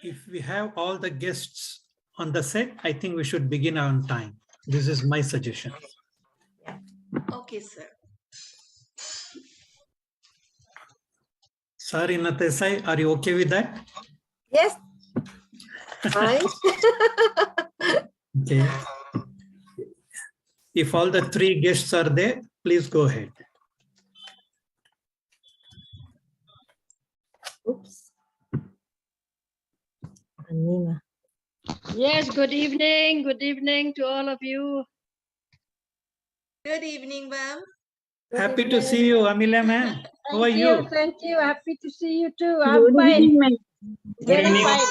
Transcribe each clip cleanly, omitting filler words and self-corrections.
If we have all the guests on the set, I think we should begin on time. This is my suggestion. Yeah. Okay, sir. Sorry, Natesai, are you okay with that? Yes. Fine. Okay. If all the three guests are there, please go ahead. Oops. Anima. Yes, good evening. Good evening to all of you. Good evening, ma'am. Happy to see you, Amila ma'am. How are you? Thank you. Happy to see you too. I'm Good fine. evening, ma'am. Very evening. fine.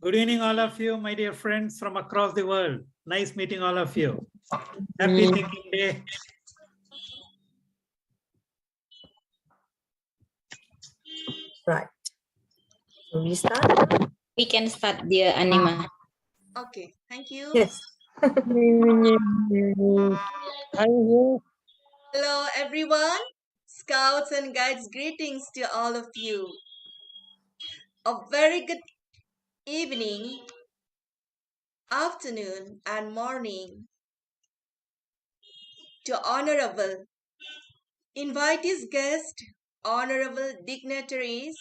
Good evening, all of you, my dear friends from across the world. Nice meeting all of you. Happy Thinking Day. Right. So we start? We can start, dear Anima. Okay, thank you. Yes. Hello, everyone. Scouts and guides, greetings to all of you. A very good evening, afternoon, and morning to honorable invitees, guests, honorable dignitaries,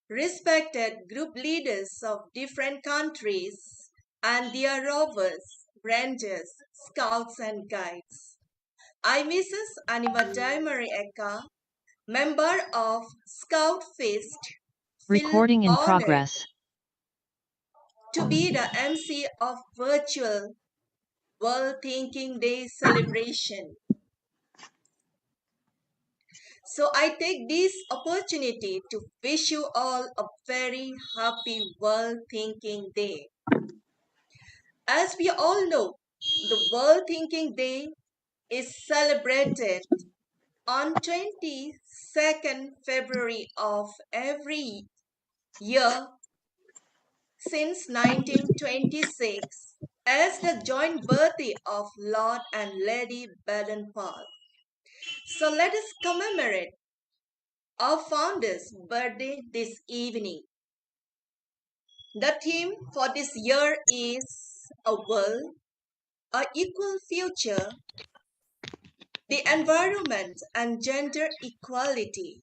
respected group leaders of different countries, and their rovers, rangers, scouts, and guides. I, Mrs. Anima Daimari Eka, member of Scout Fest, feel Recording in honored progress. to be the MC of virtual World Thinking Day celebration. So I take this opportunity to wish you all a very happy World Thinking Day. As we all know, the World Thinking Day is celebrated on 22nd February of every year since 1926 as the joint birthday of Lord and Lady Baden-Powell. So let us commemorate our founder's birthday this evening. The theme for this year is a world, an equal future, the environment, and gender equality.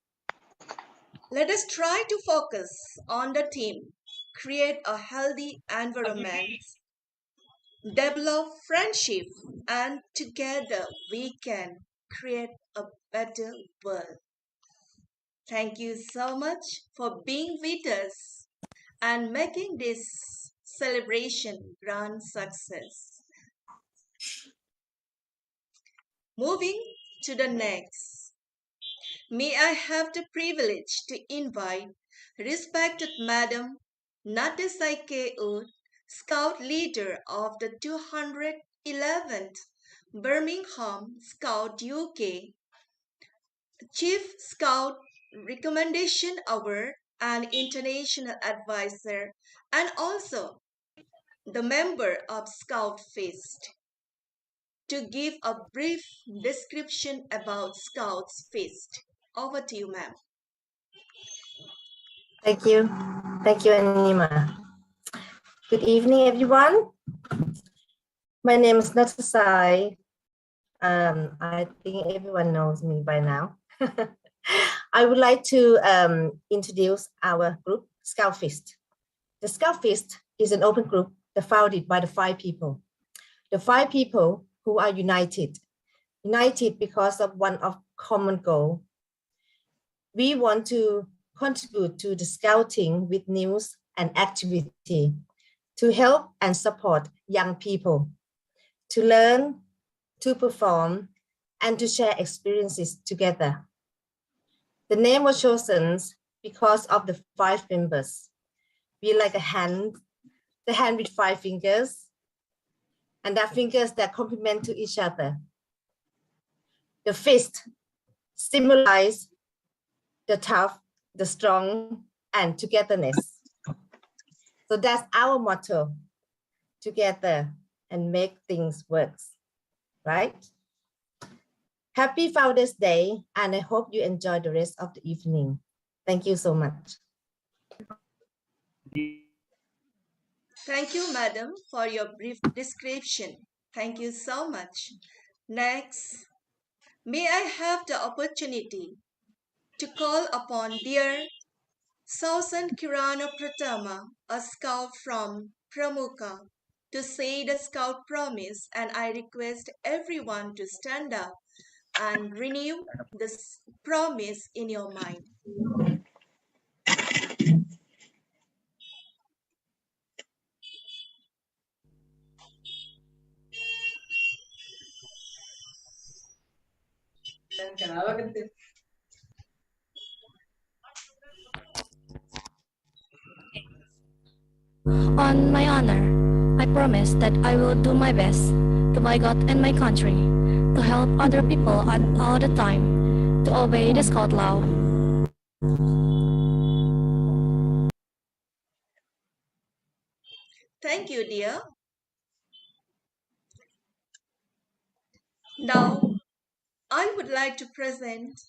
Let us try to focus on the theme, create a healthy environment, develop friendship, and together we can create a better world. Thank you so much for being with us and making this celebration grand success. Moving to the next, may I have the privilege to invite respected Madam Natesai Keut, Scout Leader of the 211th Birmingham Scout UK, Chief Scout Recommendation Award and International Advisor, and also the member of Scout Fest, to give a brief description about Scouts Fest. Over to you, ma'am. Thank you. Thank you, Anima. Good evening, everyone. My name is Natasai. I think everyone knows me by now. I would like to introduce our group, Scout Fest. The Scout Fest is an open group founded by the 5 people. The 5 people who are united because of one common goal. We want to contribute to the scouting with news and activity to help and support young people, to learn, to perform, and to share experiences together. The name was chosen because of the 5 members. We like a hand, the hand with 5 fingers, and that fingers that complement to each other. The fist symbolize the tough, the strong, and togetherness. So that's our motto, together and make things work, right? Happy Founders Day, and I hope you enjoy the rest of the evening. Thank you so much. Thank you, madam, for your brief description. Thank you so much. Next, may I have the opportunity to call upon dear Sausan Kirana Pratama, a scout from Pramuka, to say the scout promise, and I request everyone to stand up and renew this promise in your mind. On my honor, I promise that I will do my best to my God and my country, to help other people at all the time, to obey the Scout law. Thank you, dear. Now, I would like to present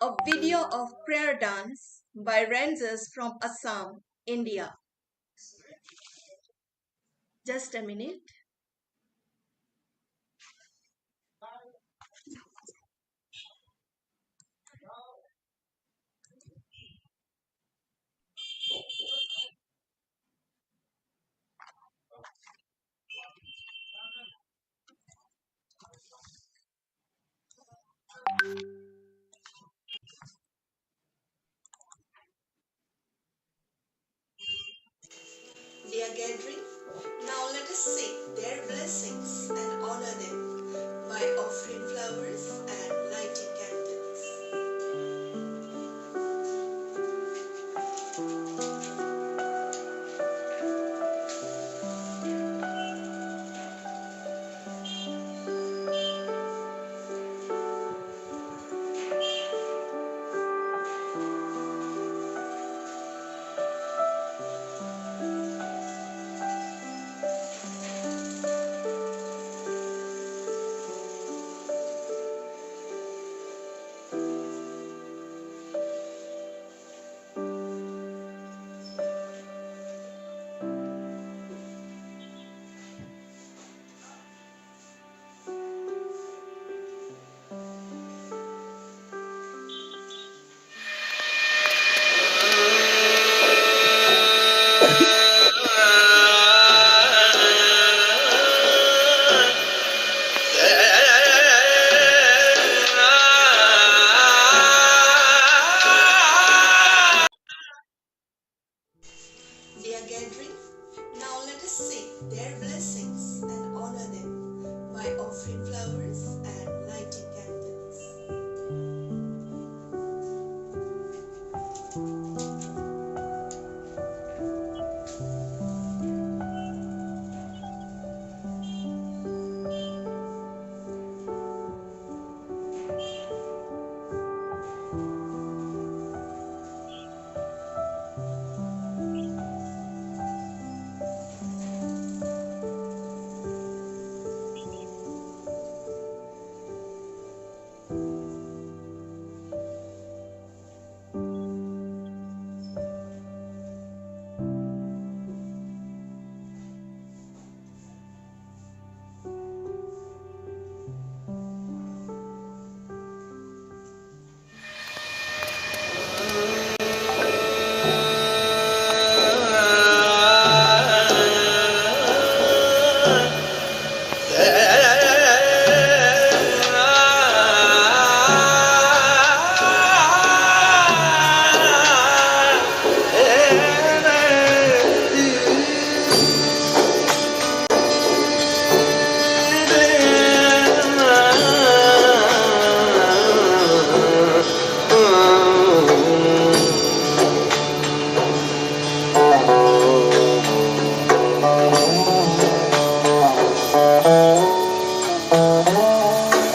a video of prayer dance by rangers from Assam, India. Just a minute. Dear gathering, now let us seek their blessings and honor them by offering flowers and lighting candles. Dear gathering, now let us seek their blessings and honor them by offering flowers and lighting candles.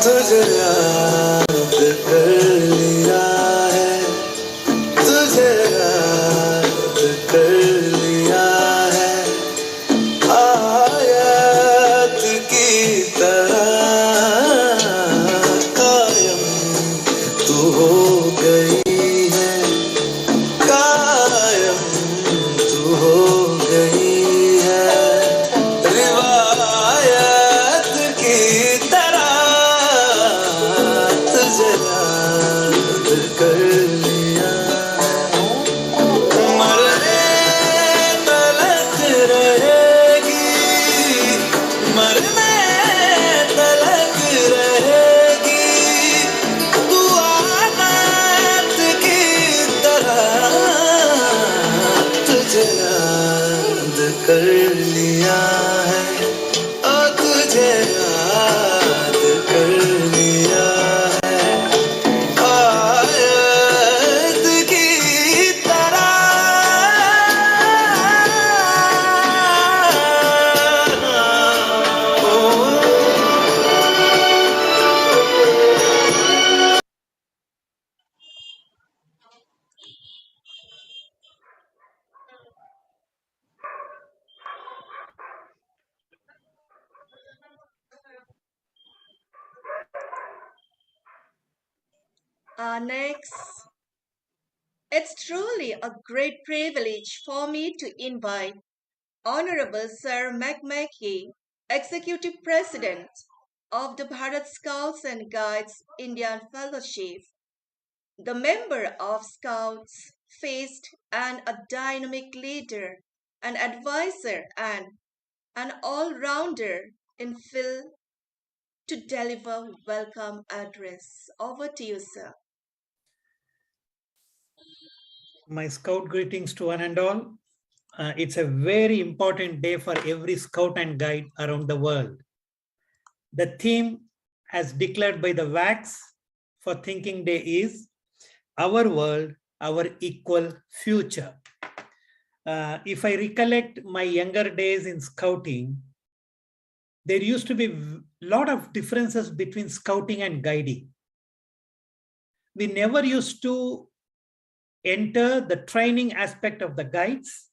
तुझे याद कर लिया है, तुझे याद कर लिया है, आयत की तरह कायम तू हो गई है, कायम तू हो Next, it's truly a great privilege for me to invite Honorable Sir McMackey, Executive President of the Bharat Scouts and Guides Indian Fellowship, the member of Scouts Feast, and a dynamic leader, an advisor, and an all-rounder in Phil to deliver welcome address. Over to you, sir. My Scout greetings to one and all. It's a very important day for every Scout and Guide around the world. The theme as declared by the WACS for Thinking Day is Our World, Our Equal Future. If I recollect my younger days in Scouting, there used to be a lot of differences between Scouting and Guiding. We never used to enter the training aspect of the guides,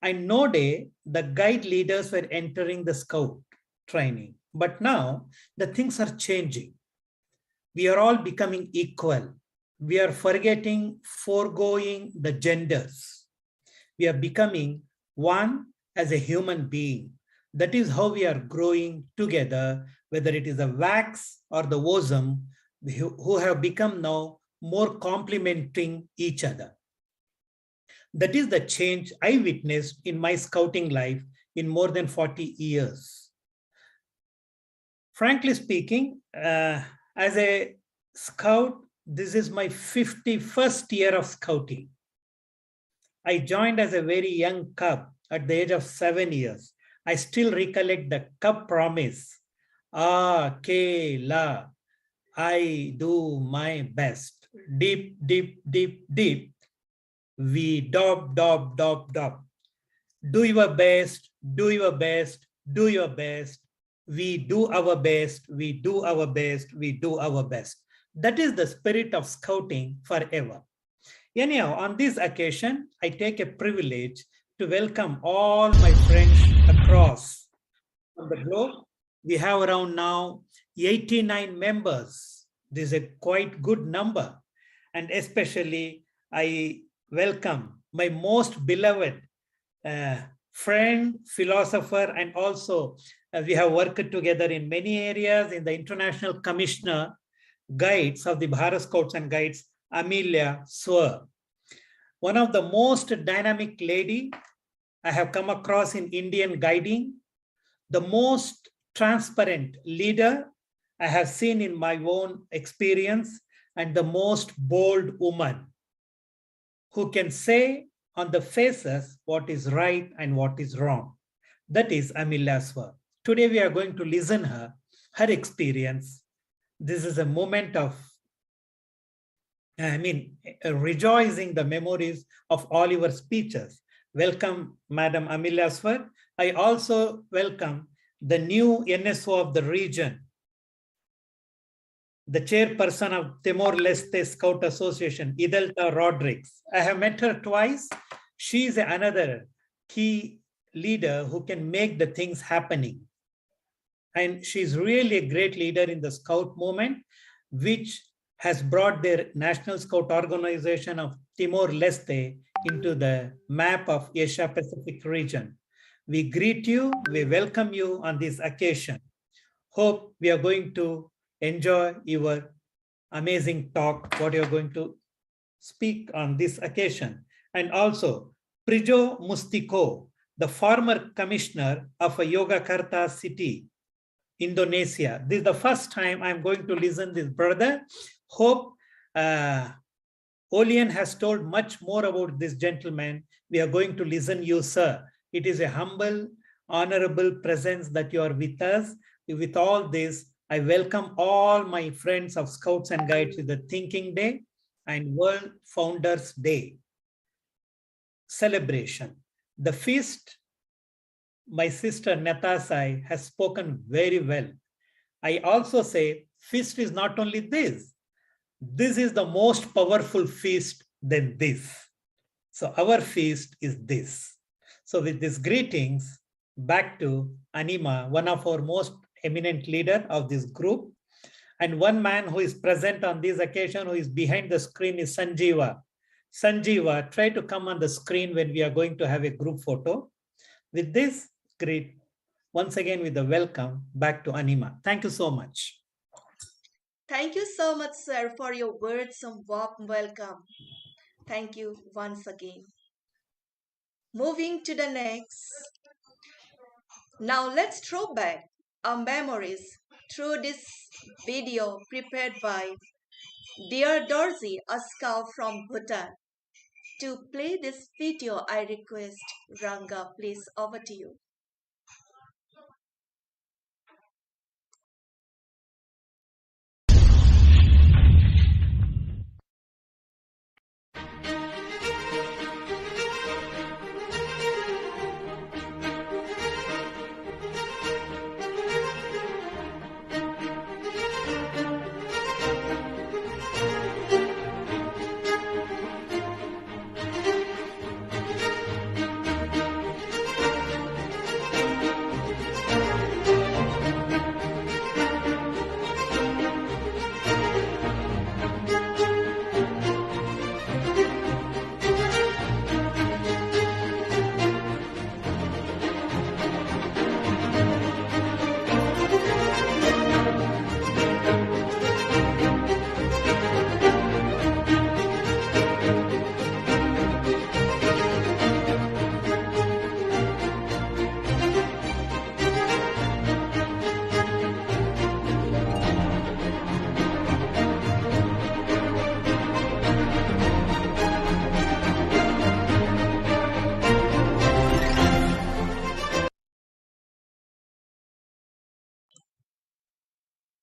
and no day the guide leaders were entering the Scout training. But now the things are changing. We are all becoming equal. We are foregoing the genders. We are becoming one as a human being. That is how we are growing together, whether it is the WACS or the WOSM, who have become now more complementing each other. That is the change I witnessed in my Scouting life in more than 40 years. Frankly speaking, as a Scout, this is my 51st year of Scouting. I joined as a very young cub at the age of 7 years. I still recollect the cub promise. La, I do my best. Deep, deep, deep, deep. We dob, dob, dob, dob. Do your best, do your best, do your best. We do our best, we do our best, we do our best. That is the spirit of Scouting forever. Anyhow, on this occasion, I take a privilege to welcome all my friends across the globe. We have around now 89 members. This is a quite good number. And especially, I welcome my most beloved friend, philosopher, and also we have worked together in many areas in the International Commissioner Guides of the Bharat Scouts and Guides, Amelia Swar. One of the most dynamic lady I have come across in Indian guiding, the most transparent leader I have seen in my own experience, and the most bold woman who can say on the faces what is right and what is wrong. That is Amelia Swar. Today we are going to listen her experience. This is a moment of, rejoicing the memories of all your speeches. Welcome, Madam Amelia Swar. I also welcome the new NSO of the region, the chairperson of Timor-Leste Scout Association, Idelta Rodriguez. I have met her twice. She is another key leader who can make the things happening. And she's really a great leader in the Scout movement, which has brought their National Scout Organization of Timor-Leste into the map of Asia Pacific region. We greet you, we welcome you on this occasion. Hope we are going to enjoy your amazing talk, what you're going to speak on this occasion. And also, Prijo Mustiko, the former commissioner of Yogyakarta city, Indonesia. This is the first time I'm going to listen this brother. Hope Olian has told much more about this gentleman. We are going to listen you, sir. It is a humble, honorable presence that you are with us. With all this, I welcome all my friends of Scouts and Guides to the Thinking Day and World Founders Day celebration. The feast, my sister Natasai has spoken very well. I also say feast is not only this. This is the most powerful feast than this. So our feast is this. So with these greetings, back to Anima, one of our most eminent leader of this group. And one man who is present on this occasion, who is behind the screen, is Sanjeeva. Sanjeeva, try to come on the screen when we are going to have a group photo. With this, greet once again with a welcome back to Anima. Thank you so much. Thank you so much, sir, for your words of warm welcome. Thank you once again. Moving to the next. Now let's throw back our memories through this video prepared by Dear Dorzi, a scout from Bhutan. To play this video, I request Ranga, please, over to you.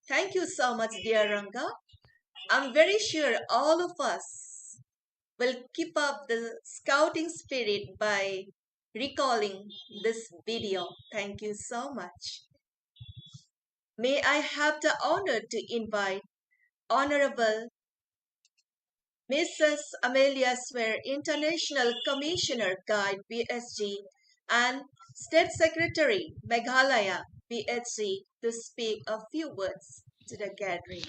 Thank you so much, dear Ranga. I'm very sure all of us will keep up the scouting spirit by recalling this video. Thank you so much. May I have the honor to invite Honorable Mrs. Amelia Swear, International Commissioner Guide BSG, and State Secretary Meghalaya BSG to speak a few words to the gathering.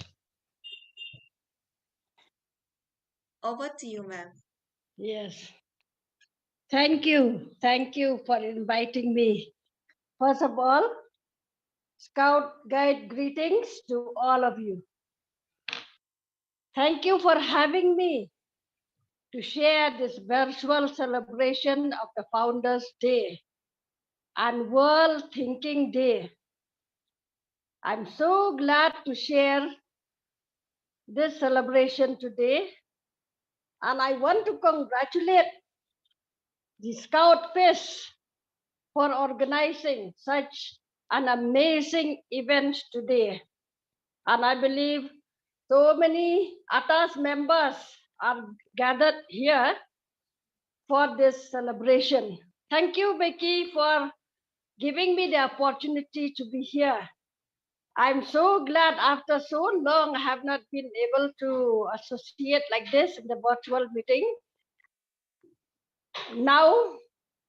Over to you, ma'am. Yes. Thank you. Thank you for inviting me. First of all, Scout Guide greetings to all of you. Thank you for having me to share this virtual celebration of the Founders Day and World Thinking Day. I'm so glad to share this celebration today, and I want to congratulate the Scout Fest for organizing such an amazing event today. And I believe so many ATAS members are gathered here for this celebration. Thank you, Becky, for giving me the opportunity to be here. I'm so glad after so long I have not been able to associate like this in the virtual meeting. Now,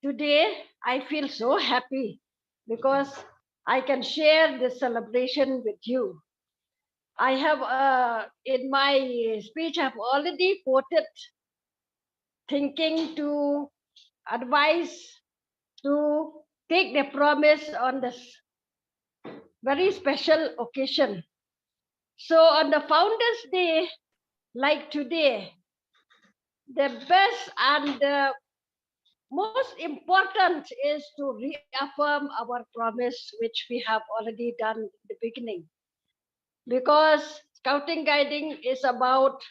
today, I feel so happy because I can share this celebration with you. I have, in my speech, I've already quoted thinking to advise to take the promise on this very special occasion. So on the Founders Day, like today, the best and the most important is to reaffirm our promise, which we have already done in the beginning. Because scouting guiding is about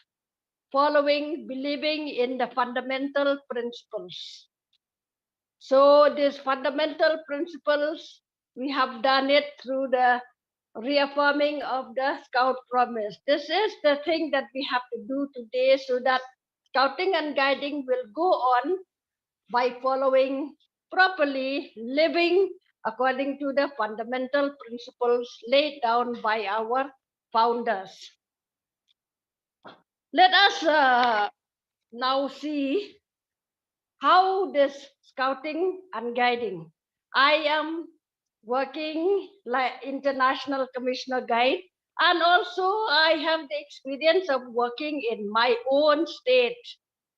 following, believing in the fundamental principles. So these fundamental principles, we have done it through the reaffirming of the Scout promise. This is the thing that we have to do today so that scouting and guiding will go on by following properly, living according to the fundamental principles laid down by our founders. Let us now see how this scouting and guiding. I am working like International Commissioner Guide And also I have the experience of working in my own state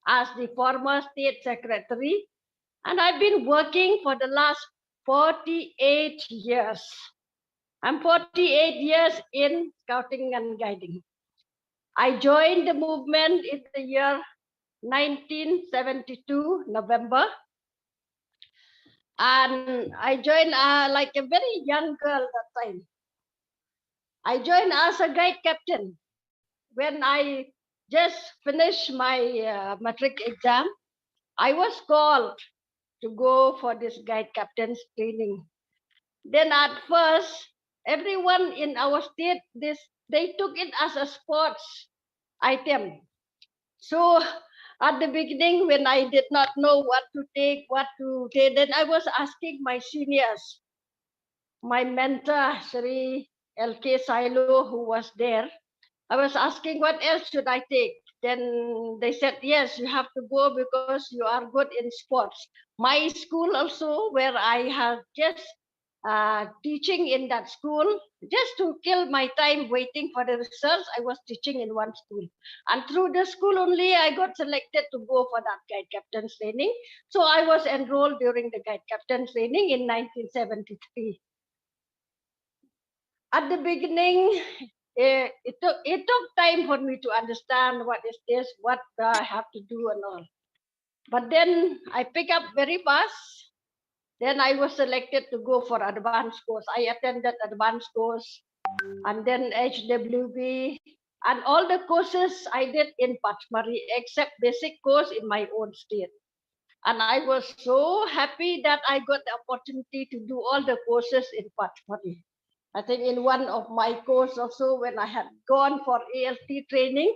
as the former state secretary. And I've been working for the last 48 years. I'm 48 years in scouting and guiding. I joined the movement in the year 1972, November. And I joined like a very young girl that time. I joined as a guide captain. When I just finished my matric exam, I was called to go for this guide captain's training. Then at first, everyone in our state, they took it as a sports item. So at the beginning, when I did not know what to take, then I was asking my seniors, my mentor, Sri L.K. Silo, who was there. I was asking what else should I take. Then they said, yes, you have to go because you are good in sports. My school also, where I have just teaching in that school, just to kill my time waiting for the results, I was teaching in one school. And through the school only, I got selected to go for that guide captain's training. So I was enrolled during the guide captain's training in 1973. At the beginning, it took time for me to understand what is this, what I have to do and all. But then I pick up very fast. Then I was selected to go for advanced course. I attended advanced course and then HWB and all the courses I did in Pachmari except basic course in my own state. And I was so happy that I got the opportunity to do all the courses in Pachmari. I think in one of my course also, when I had gone for ALT training,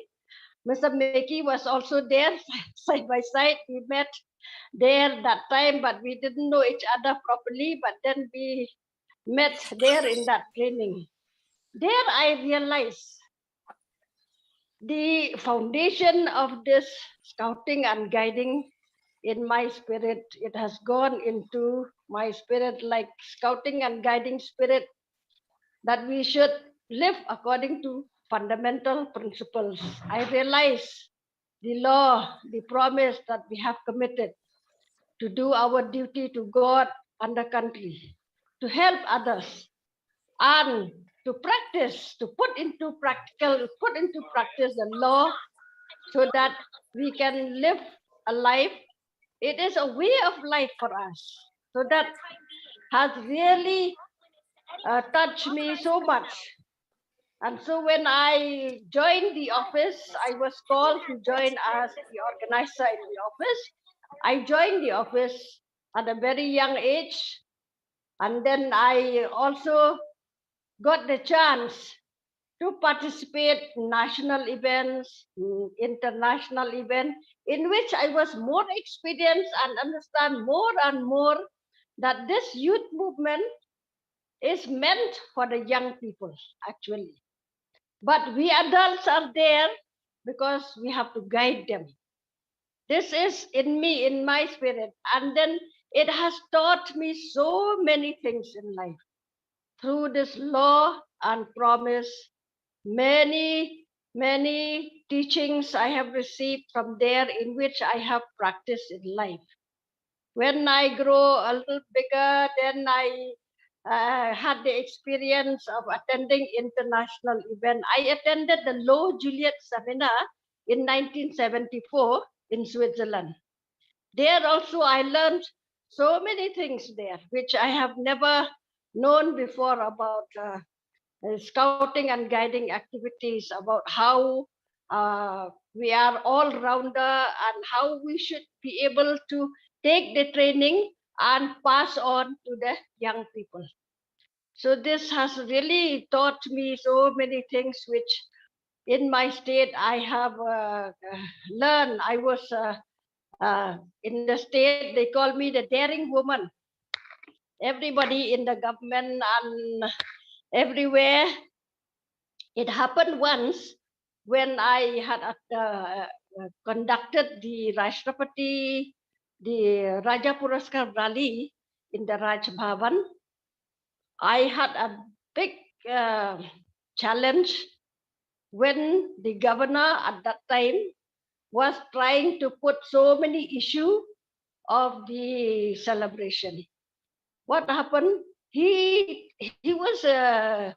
Mr. Meki was also there side by side. We met there that time, but we didn't know each other properly. But then we met there in that training. There I realized the foundation of this scouting and guiding in my spirit. It has gone into my spirit like scouting and guiding spirit, that we should live according to fundamental principles. I realize the law, the promise that we have committed to do our duty to God and the country, to help others, and to practice, to put into practice the law so that we can live a life. It is a way of life for us. So that has really touched me so much. And so when I joined the office, I was called to join as the organizer in the office. I joined the office at a very young age. And then I also got the chance to participate in national events, international events, in which I was more experienced and understand more and more that this youth movement is meant for the young people, actually. But we adults are there because we have to guide them. This is in me, in my spirit. And then it has taught me so many things in life. Through this law and promise, many, many teachings I have received from there in which I have practiced in life. When I grow a little bigger, then I had the experience of attending international event. I attended the Low Juliet seminar in 1974 in Switzerland. There also I learned so many things there, which I have never known before about scouting and guiding activities, about how we are all-rounder and how we should be able to take the training and pass on to the young people. So this has really taught me so many things which in my state I have learned. I was in the state, they call me the daring woman. Everybody in the government and everywhere. It happened once when I had conducted the Rashtrapati, the Raja Puraskar rally in the Raj Bhavan. I had a big challenge when the governor at that time was trying to put so many issues of the celebration. What happened? He was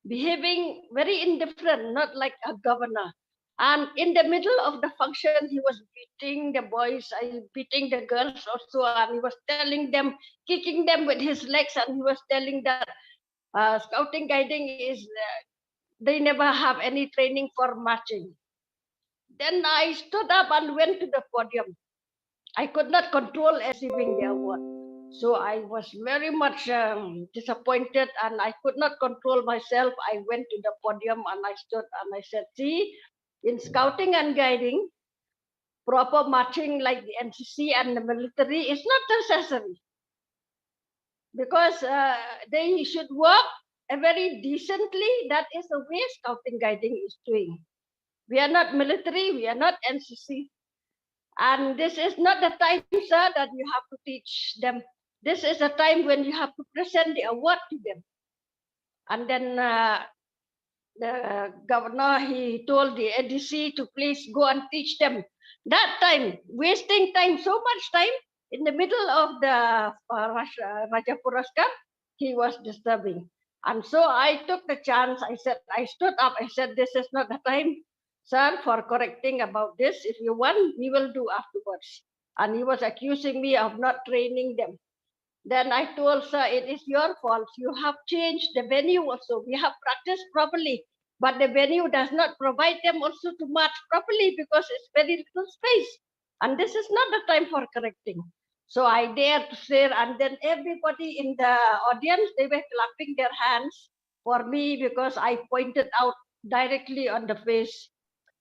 behaving very indifferent, not like a governor. And in the middle of the function, he was beating the boys, beating the girls also, and he was telling them, kicking them with his legs, and he was telling that scouting guiding is, they never have any training for marching. Then I stood up and went to the podium. I could not control receiving the award. So I was very much disappointed and I could not control myself. I went to the podium and I stood and I said, see, in scouting and guiding, proper marching like the NCC and the military is not necessary. Because they should work very decently. That is the way scouting guiding is doing. We are not military, we are not NCC. And this is not the time, sir, that you have to teach them. This is the time when you have to present the award to them. And then the governor, he told the ADC to please go and teach them. That time, wasting time, so much time, in the middle of the Raja Puraskar, he was disturbing. And so I took the chance. I said, I stood up. I said, this is not the time, sir, for correcting about this. If you want, we will do afterwards. And he was accusing me of not training them. Then I told, sir, it is your fault. You have changed the venue also. We have practiced properly, but the venue does not provide them also to march properly because it's very little space. And this is not the time for correcting. So I dared to say, and then everybody in the audience, they were clapping their hands for me because I pointed out directly on the face.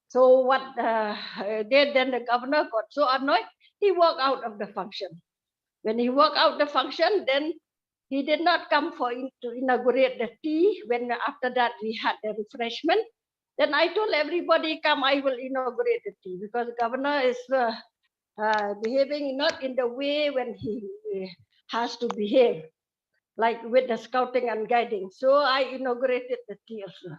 So what then the governor got so annoyed, he walked out of the function. When he walked out the function, then he did not come to inaugurate the tea. When after that we had the refreshment, then I told everybody, come, I will inaugurate the tea because the governor is behaving not in the way when he has to behave, like with the scouting and guiding. So I inaugurated the tea also.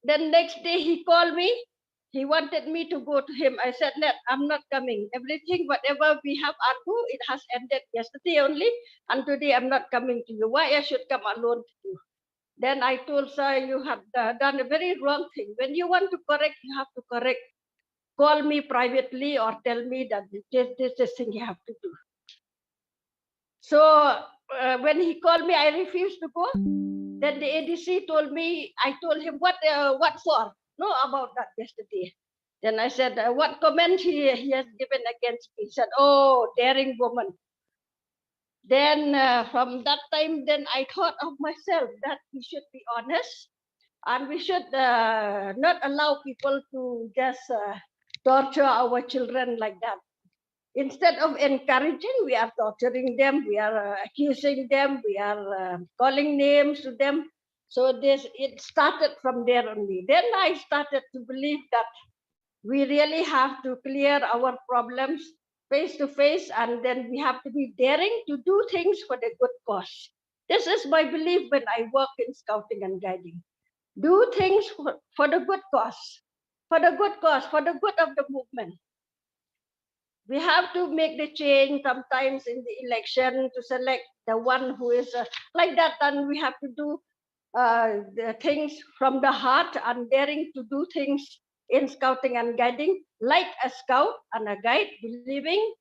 Then next day he called me. He wanted me to go to him. I said, "Let, I'm not coming. Everything, whatever we have argued, it has ended yesterday only, and today I'm not coming to you. Why I should come alone to you?" Then I told, sir, you have done a very wrong thing. When you want to correct, you have to correct. Call me privately or tell me that this thing you have to do. So when he called me, I refused to go. Then the ADC told me, I told him, what for? No, about that yesterday. Then I said, what comment he has given against me? He said, oh, daring woman. Then from that time, then I thought of myself that we should be honest and we should not allow people to just torture our children like that. Instead of encouraging, we are torturing them, we are accusing them, we are calling names to them. So it started from there only. Then I started to believe that we really have to clear our problems face to face, and then we have to be daring to do things for the good cause. This is my belief when I work in scouting and guiding. Do things for the good cause, for the good cause, for the good of the movement. We have to make the change sometimes in the election to select the one who is like that, and we have to do the things from the heart and daring to do things in scouting and guiding, like a scout and a guide, believing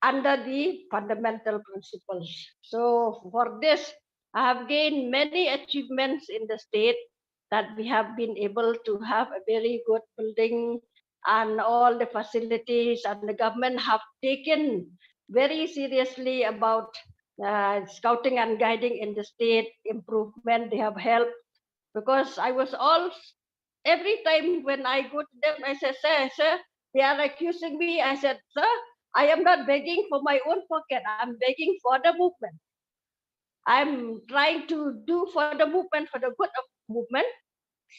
under the fundamental principles. So for this, I have gained many achievements in the state that we have been able to have a very good building and all the facilities, and the government have taken very seriously about scouting and guiding in the state improvement. They have helped because I was every time when I go to them, I said, sir, they are accusing me. I said, sir, I am not begging for my own pocket. I'm begging for the movement. I'm trying to do for the movement, for the good of movement.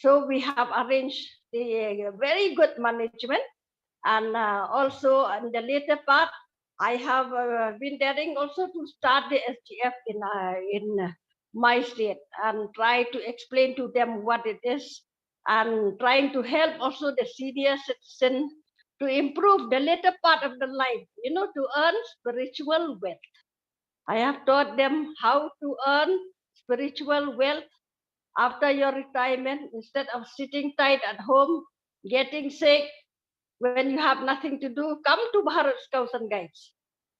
So we have arranged the very good management, and also in the later part, I have been daring also to start the SGF in my state and try to explain to them what it is, and trying to help also the senior citizen to improve the later part of the life, to earn spiritual wealth. I have taught them how to earn spiritual wealth after your retirement. Instead of sitting tight at home, getting sick, when you have nothing to do, come to Bharat Scouts and Guides.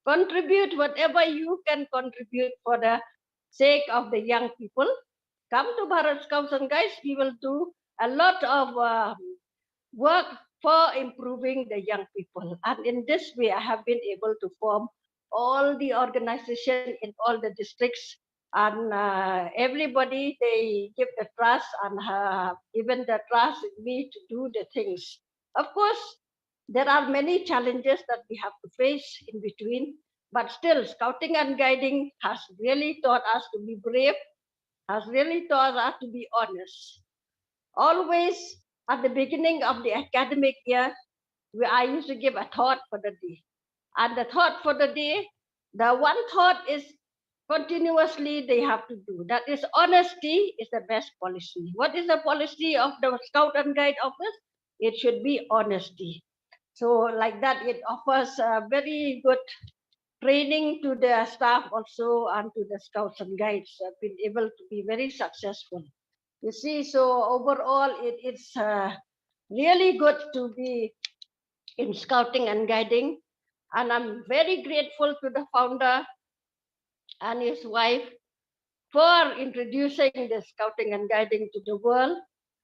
Contribute whatever you can contribute for the sake of the young people. Come to Bharat Scouts and Guides. We will do a lot of work for improving the young people. And in this way, I have been able to form all the organization in all the districts, and everybody, they give the trust and given the trust in me to do the things. Of course, there are many challenges that we have to face in between, but still scouting and guiding has really taught us to be brave, has really taught us to be honest. Always at the beginning of the academic year, I used to give a thought for the day. And the thought for the day, the one thought is continuously they have to do. That is, honesty is the best policy. What is the policy of the Scout and Guide Office? It should be honesty. So like that, it offers a very good training to the staff also and to the Scouts and Guides. Have been able to be very successful. You see, so overall, it's really good to be in scouting and guiding. And I'm very grateful to the founder and his wife for introducing the scouting and guiding to the world.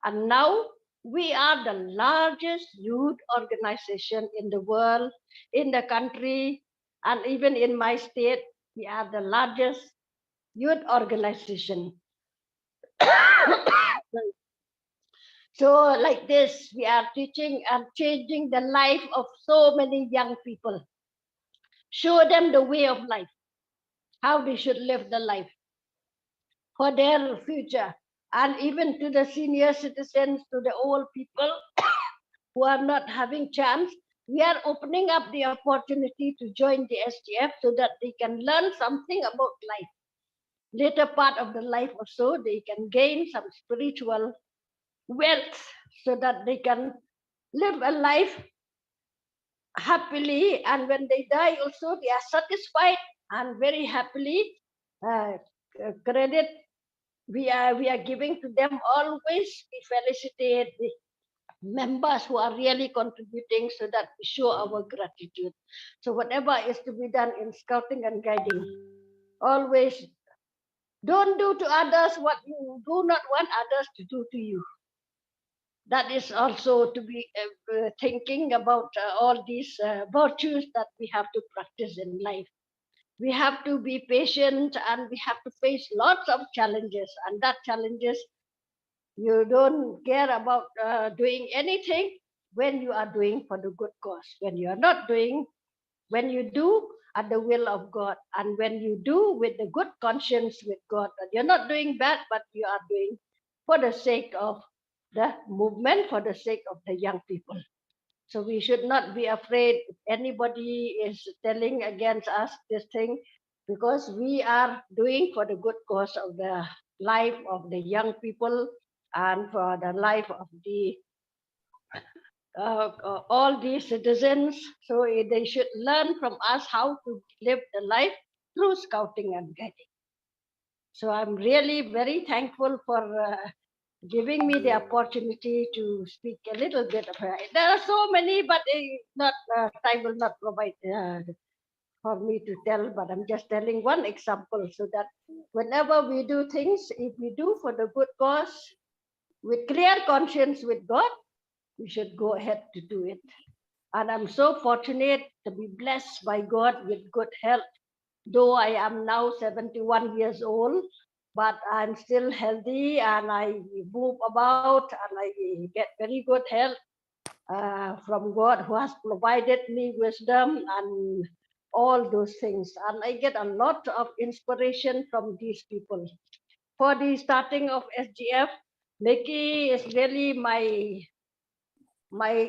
And now we are the largest youth organization in the world, in the country, and even in my state, we are the largest youth organization. So like this, we are teaching and changing the life of so many young people. Show them the way of life, how they should live the life for their future. And even to the senior citizens, to the old people who are not having chance, we are opening up the opportunity to join the SDF so that they can learn something about life. Later part of the life also, they can gain some spiritual wealth so that they can live a life happily, and when they die also they are satisfied and very happily. Credit we are giving to them always. We felicitate the members who are really contributing so that we show our gratitude. So whatever is to be done in scouting and guiding, always don't do to others what you do not want others to do to you. That is also to be thinking about all these virtues that we have to practice in life. We have to be patient and we have to face lots of challenges, and that challenges, you don't care about doing anything when you are doing for the good cause. When you are not doing, when you do at the will of God, and when you do with the good conscience with God, that you're not doing bad, but you are doing for the sake of the movement, for the sake of the young people. So we should not be afraid if anybody is telling against us this thing, because we are doing for the good cause of the life of the young people and for the life of the all these citizens. So they should learn from us how to live the life through scouting and guiding. So I'm really very thankful for giving me the opportunity to speak a little bit of it. There are so many, but time will not provide for me to tell, but I'm just telling one example so that whenever we do things, if we do for the good cause, with clear conscience with God, we should go ahead to do it. And I'm so fortunate to be blessed by God with good health. Though I am now 71 years old, but I'm still healthy and I move about and I get very good health from God, who has provided me wisdom and all those things. And I get a lot of inspiration from these people. For the starting of SGF, Mickey is really my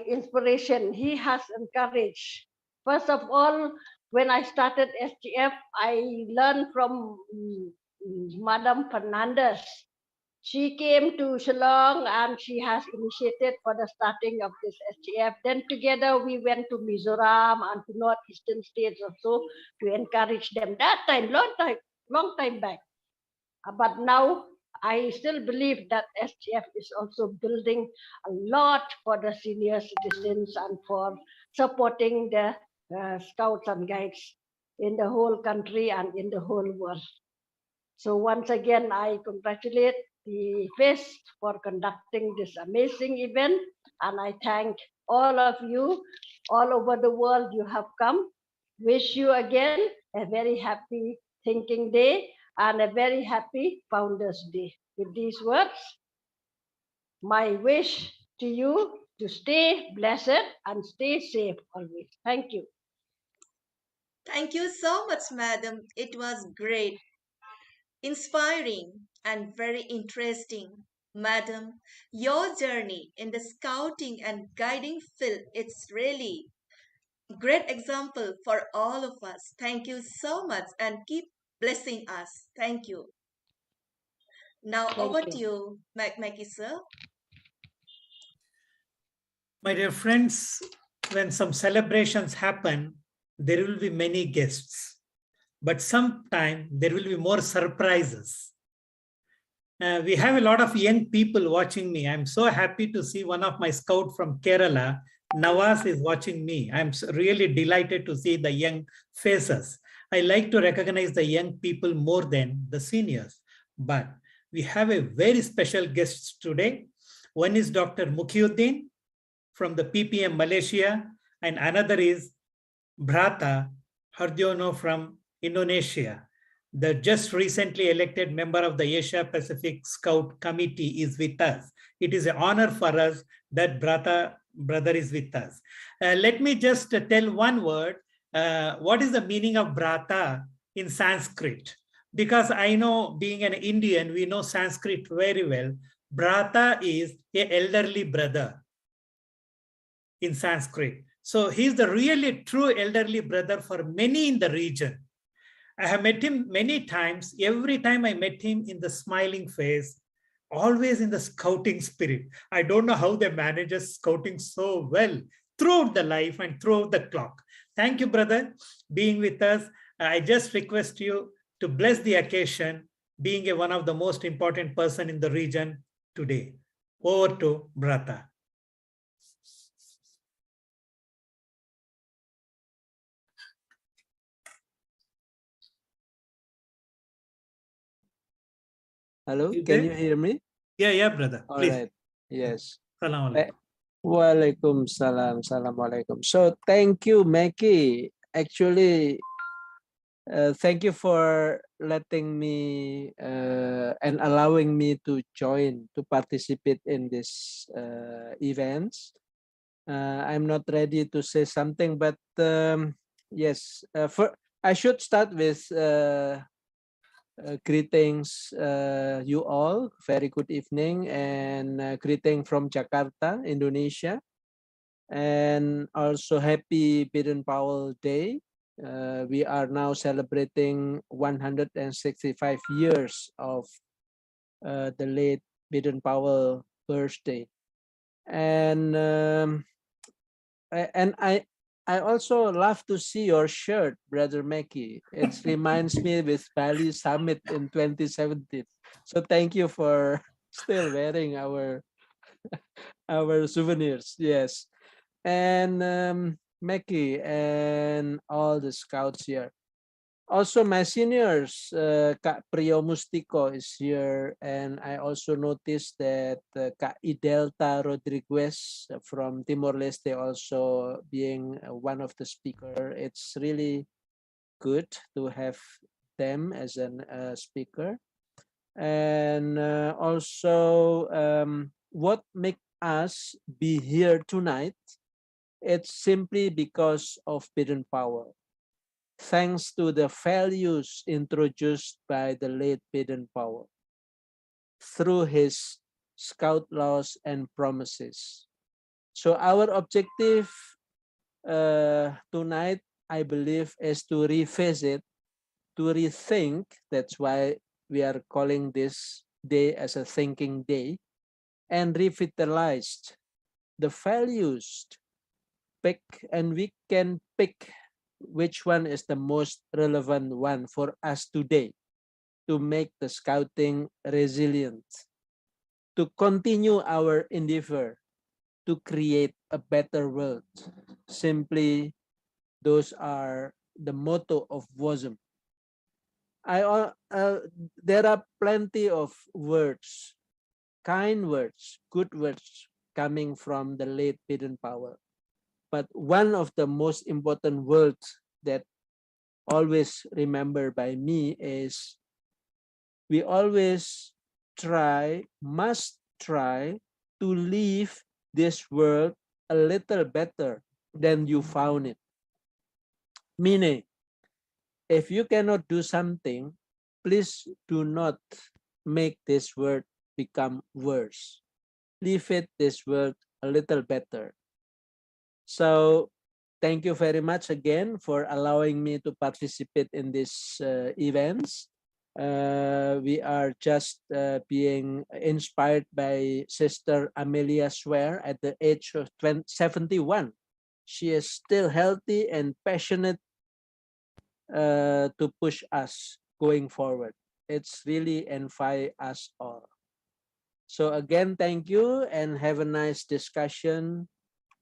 inspiration. He has encouraged. First of all, when I started SGF, I learned from Madam Fernandez. She came to Shillong and she has initiated for the starting of this SGF. Then together we went to Mizoram and to northeastern states also to encourage them. That time, long time back. But now I still believe that SGF is also building a lot for the senior citizens and for supporting the scouts and guides in the whole country and in the whole world. So once again, I congratulate the FEST for conducting this amazing event, and I thank all of you all over the world you have come. Wish you again a very happy thinking day and a very happy Founders Day. With these words, my wish to you to stay blessed and stay safe always. Thank you. Thank you so much, madam. It was great, inspiring, and very interesting. Madam, your journey in the scouting and guiding field is really great example for all of us. Thank you so much and keep blessing us. Thank you. Now over Thank to you. you, Mackie sir. My dear friends, when some celebrations happen, there will be many guests, but sometime there will be more surprises. We have a lot of young people watching me. I'm so happy to see one of my scouts from Kerala, Nawaz, is watching me. I'm really delighted to see the young faces. I like to recognize the young people more than the seniors. But we have a very special guest today. One is Dr. Mukhyuddin from the PPM Malaysia, and another is Bhrata Hardiono from Indonesia. The just recently elected member of the Asia Pacific Scout Committee is with us. It is an honor for us that brother is with us. Let me just tell one word. What is the meaning of Bhrata in Sanskrit? Because I know, being an Indian, we know Sanskrit very well. Bhrata is an elderly brother in Sanskrit. So he's the really true elderly brother for many in the region. I have met him many times. Every time I met him, in the smiling face, always in the scouting spirit. I don't know how they manage scouting so well throughout the life and throughout the clock. Thank you, brother, being with us. I just request you to bless the occasion, being one of the most important person in the region today. Over to Bhrata. Hello, You can there? you hear me? Yeah, brother. All Please. right. Yes. Assalamualaikum. Walaikum salam. Assalamualaikum. So thank you, Mackie. Actually, thank you for letting me and allowing me to participate in this events. I'm not ready to say something, but yes, I should start with greetings you all. Very good evening, and greeting from Jakarta, Indonesia, and also happy Baden Powell Day. We are now celebrating 165 years of the late Baden Powell birthday, and I also love to see your shirt, Brother Mackie. It reminds me with Bali Summit in 2017. So thank you for still wearing our souvenirs. Yes, and Mackie and all the scouts here. Also, my seniors, Kak Priyo Mustiko is here, and I also noticed that Kak Idelta Rodriguez from Timor-Leste also being one of the speaker. It's really good to have them as a speaker. And also, what make us be here tonight? It's simply because of Baden Powell. Thanks to the values introduced by the late Baden Powell through his scout laws and promises. So our objective tonight, I believe, is to revisit, to rethink. That's why we are calling this day as a thinking day, and revitalized the values. And we can pick which one is the most relevant one for us today to make the scouting resilient, to continue our endeavor to create a better world. Simply, those are the motto of WASM. There are plenty of words, kind words, good words coming from the late Baden-Powell. But one of the most important words that always remembered by me is we always must try to leave this world a little better than you found it. Meaning, if you cannot do something, please do not make this world become worse. Leave it this world a little better. So thank you very much again for allowing me to participate in these events. We are just being inspired by Sister Amelia Swear at the age of 71. She is still healthy and passionate to push us going forward. It's really inspire us all. So again, thank you and have a nice discussion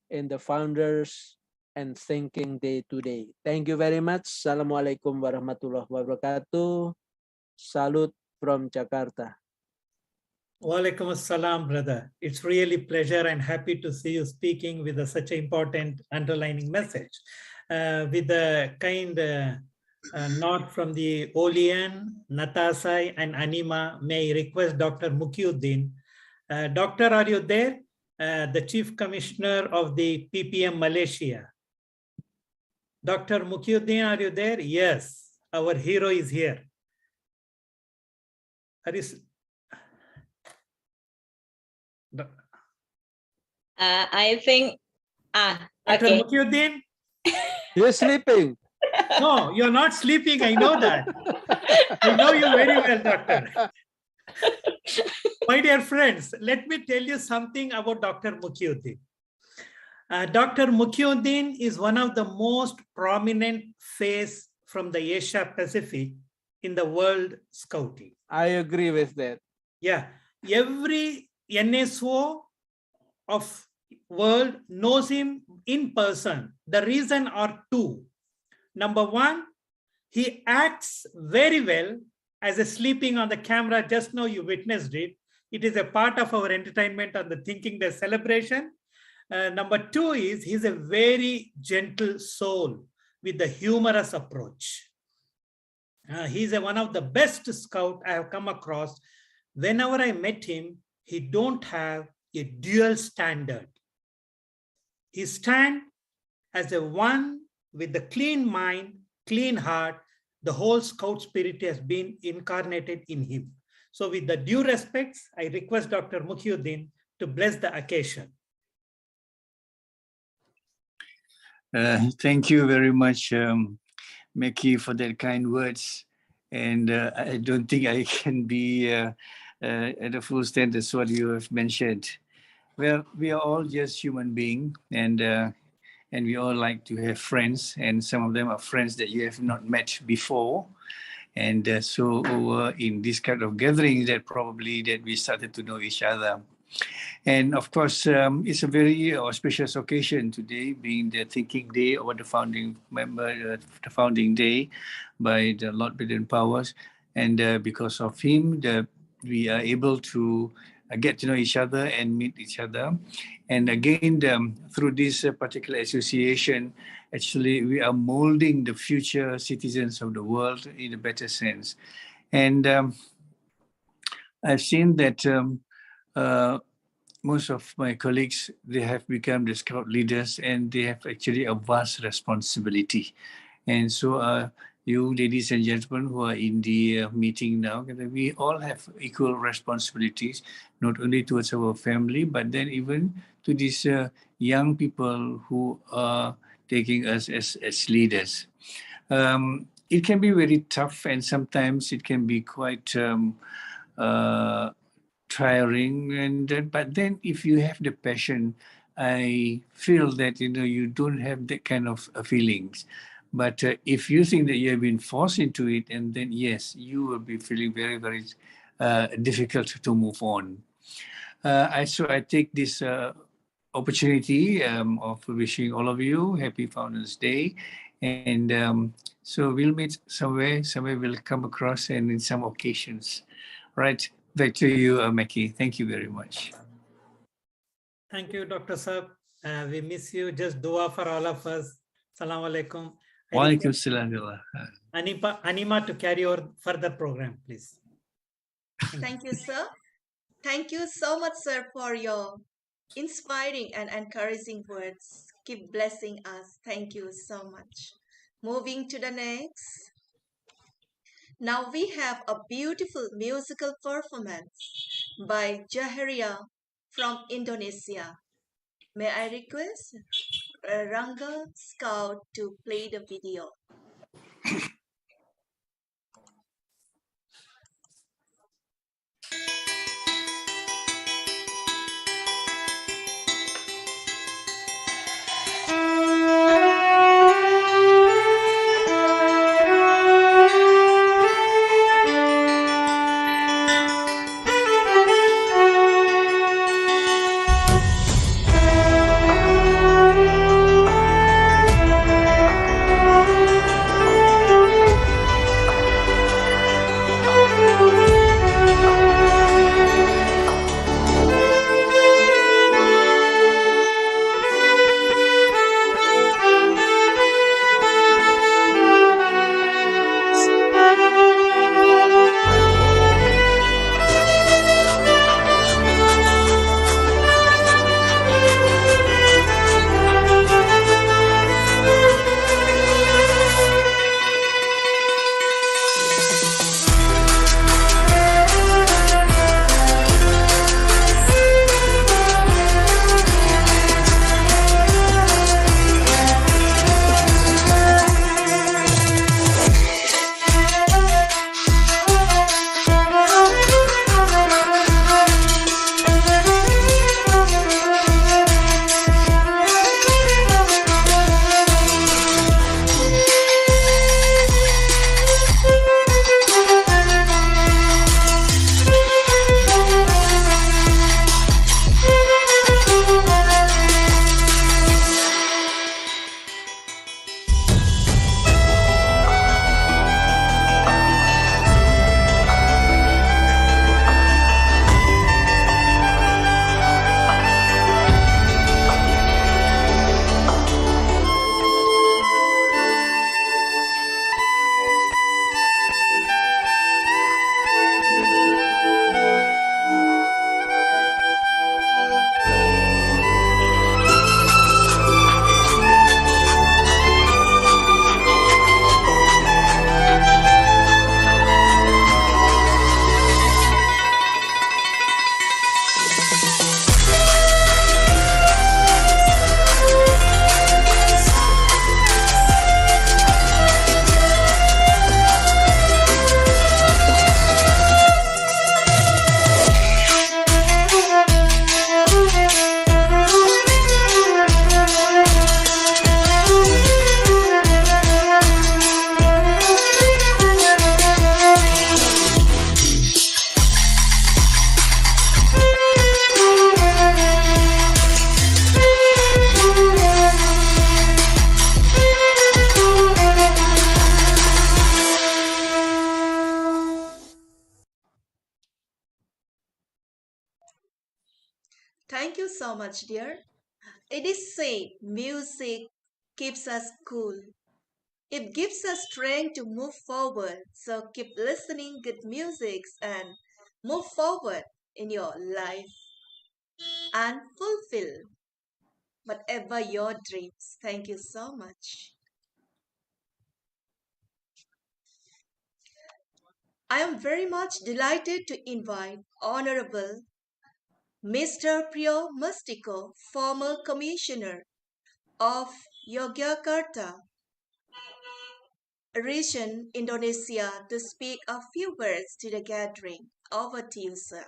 in the Founders and Thinking Day today. Thank you very much. Assalamualaikum warahmatullahi wabarakatuh. Salute from Jakarta. Walaikum assalam, brother. It's really pleasure and happy to see you speaking with such an important underlining message. With a kind nod from the Olian, Natasai, and Anima, may I request Dr. Mukyuddin. Doctor, are you there? The Chief Commissioner of the PPM Malaysia. Dr. Mukyuddin, are you there? Yes, our hero is here. Are you... I think, Dr. okay. Mukyuddin? You're sleeping. No, you're not sleeping. I know that. I know you very well, doctor. My dear friends, let me tell you something about Dr. Mukyuddin. Dr. Mukyuddin is one of the most prominent face from the Asia Pacific in the world scouting. I agree with that. Yeah, every NSO of world knows him in person. The reason are two. Number one, he acts very well as a sleeping on the camera. Just now you witnessed it. It is a part of our entertainment on the Thinking Day celebration. Number two is he's a very gentle soul with a humorous approach. He's one of the best scout I have come across. Whenever I met him, he don't have a dual standard. He stand as a one with the clean mind, clean heart. The whole scout spirit has been incarnated in him. So with the due respects, I request Dr. Mukyuddin to bless the occasion. Thank you very much, Meki, for that kind words. And I don't think I can be at the full extent as what you have mentioned. Well, we are all just human beings, and we all like to have friends, and some of them are friends that you have not met before. And so in this kind of gatherings that probably that we started to know each other. And of course, it's a very auspicious occasion today, being the Thinking Day or the founding day by the Lord Baden-Powell. And because of him, we are able to get to know each other and meet each other. And again, through this particular association, actually, we are molding the future citizens of the world in a better sense. And I've seen that most of my colleagues, they have become the scout leaders, and they have actually a vast responsibility. And so you ladies and gentlemen who are in the meeting now, we all have equal responsibilities, not only towards our family, but then even to these young people who are taking us as leaders. it can be very tough, and sometimes it can be quite uh, tiring. But then, if you have the passion, I feel that you don't have that kind of feelings. But if you think that you have been forced into it, and then yes, you will be feeling very, very difficult to move on. I take this opportunity of wishing all of you happy Founders Day, and so we'll meet somewhere. Somewhere we'll come across, and in some occasions, right? Back to you, Mackie. Thank you very much. Thank you, Dr. Saab. We miss you. Just dua for all of us. Assalamu alaikum. I Walaikum request salam. Anima to carry our further program, please. Thank you, sir. Thank you so much, sir, for your inspiring and encouraging words. Keep blessing us. Thank you so much. Moving to the next. Now we have a beautiful musical performance by Jaheria from Indonesia. May I request Ranga Scout to play the video. Thank you so much, dear. It is said music keeps us cool. It gives us strength to move forward. So keep listening good music and move forward in your life and fulfill whatever your dreams. Thank you so much. I am very much delighted to invite Honorable Mr. Priyo Mustiko, former Commissioner of Yogyakarta, region, Indonesia, to speak a few words to the gathering. Over to you, sir.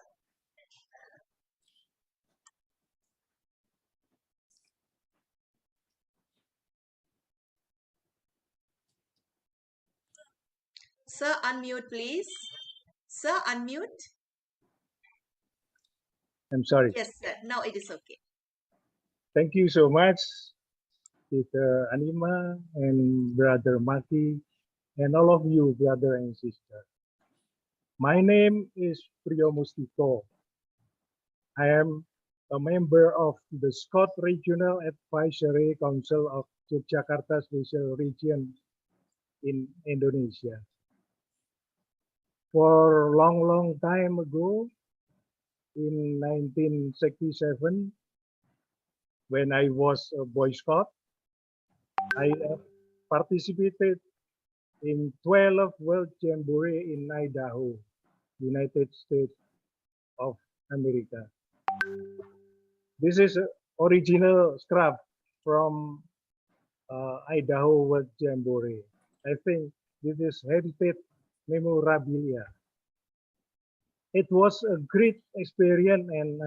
Sir, unmute, please. Sir, unmute. I'm sorry. Yes, sir. Now it is okay. Thank you so much, Sister Anima and Brother Maki, and all of you, brother and sister. My name is Priyo Mustiko. I am a member of the Scott Regional Advisory Council of Yogyakarta Special Region in Indonesia. For a long time ago, in 1967, when I was a Boy Scout, I participated in 12 World Jamboree in Idaho, United States of America. This is original scrap from Idaho World Jamboree. I think this is heritage memorabilia. It was a great experience and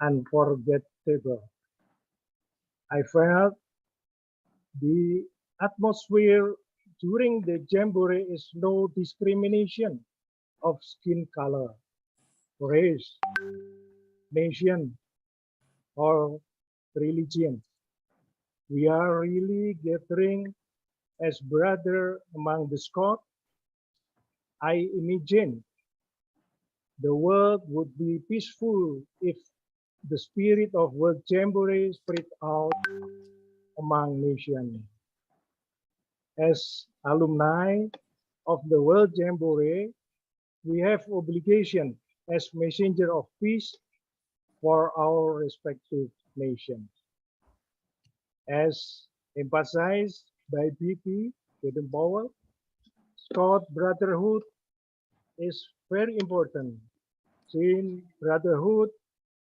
unforgettable. I felt the atmosphere during the Jamboree is no discrimination of skin color, race, nation, or religion. We are really gathering as brother among the Scott. I imagine the world would be peaceful if the spirit of World Jamboree spread out among nations. As alumni of the World Jamboree, we have obligation as messenger of peace for our respective nations. As emphasized by BP Baden Powell, Scout brotherhood is very important, since brotherhood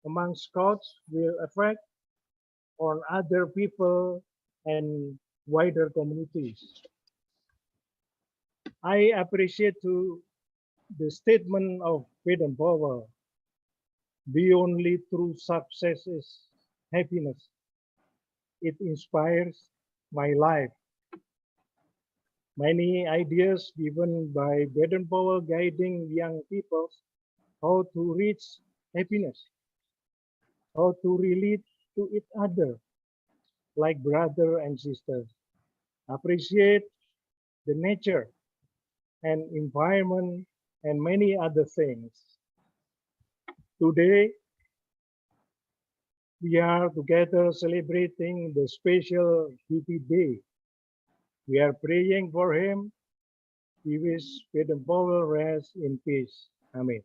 among Scouts will affect on other people and wider communities. I appreciate the statement of Baden Powell, the only true success is happiness. It inspires my life. Many ideas given by Baden Powell guiding young people how to reach happiness, how to relate to each other like brother and sister, appreciate the nature and environment and many other things. Today, we are together celebrating the special BP Day. We are praying for him. We wish Baden Powell rest in peace. Amen.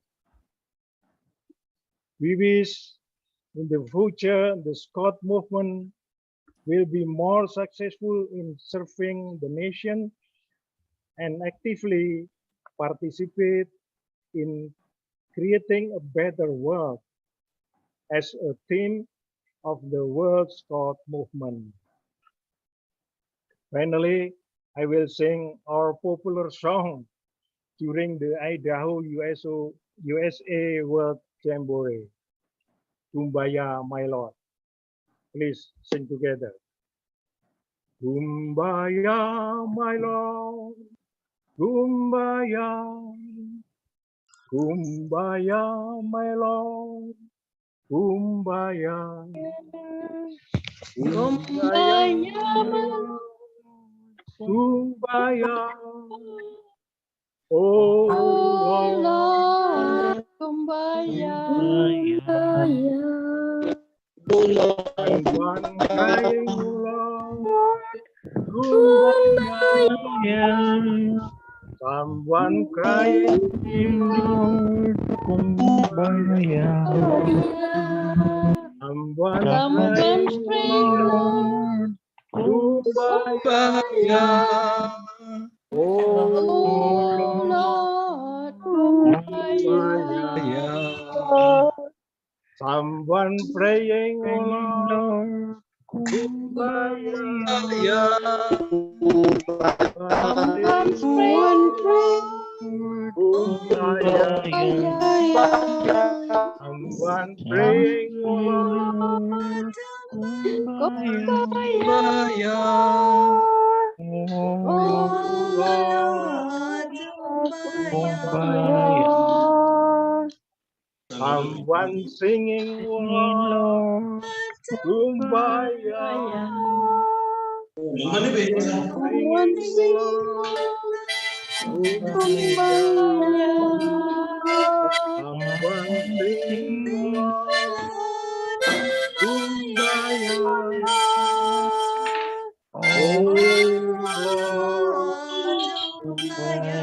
We wish in the future the Scott movement will be more successful in serving the nation and actively participate in creating a better world as a theme of the World Scout movement. Finally, I will sing our popular song during the Idaho USA World Jamboree, Kumbaya, My Lord. Please sing together. Kumbaya, my Lord, Kumbaya, Kumbaya, my Lord, Kumbaya, Kumbaya, my Lord, Kumbaya, oh Lord, Kumbaya. someone crying, oh Lord, Kumbaya, someone crying, Lord, Kumbaya, someone crying, Lord, Kumbaya, oh Lord, Kumbaya, someone praying, oh Lord, kumbaya, Someone kumbaya. Someone praying, oh Lord, kumbaya. oh Lord, Kumbaya. someone singing, oh Lord, kumbaya. Someone singing, oh Lord, kumbaya. Someone singing, oh Lord, kumbaya. Oh Lord, kumbaya.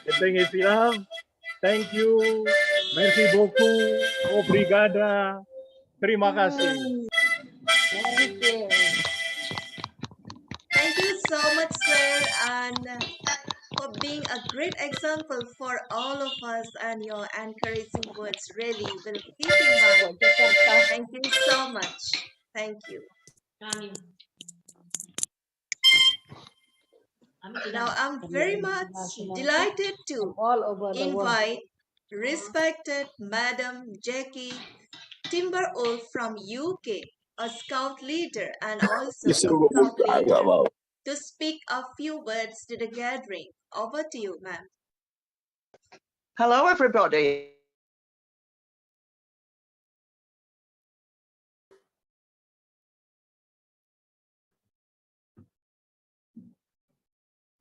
I think it's enough. Thank you. Merci beaucoup. Obrigada. Terima kasih. Thank you. Thank you so much, sir, and for being a great example for all of us, and your encouraging words really will keep in mind. Thank you so much. Thank you. Now, I'm very much delighted to all over the world. invite respected Madam Jackie Timberwolf from UK, a scout leader and also a scout leader, to speak a few words to the gathering. Over to you, ma'am. Hello, everybody.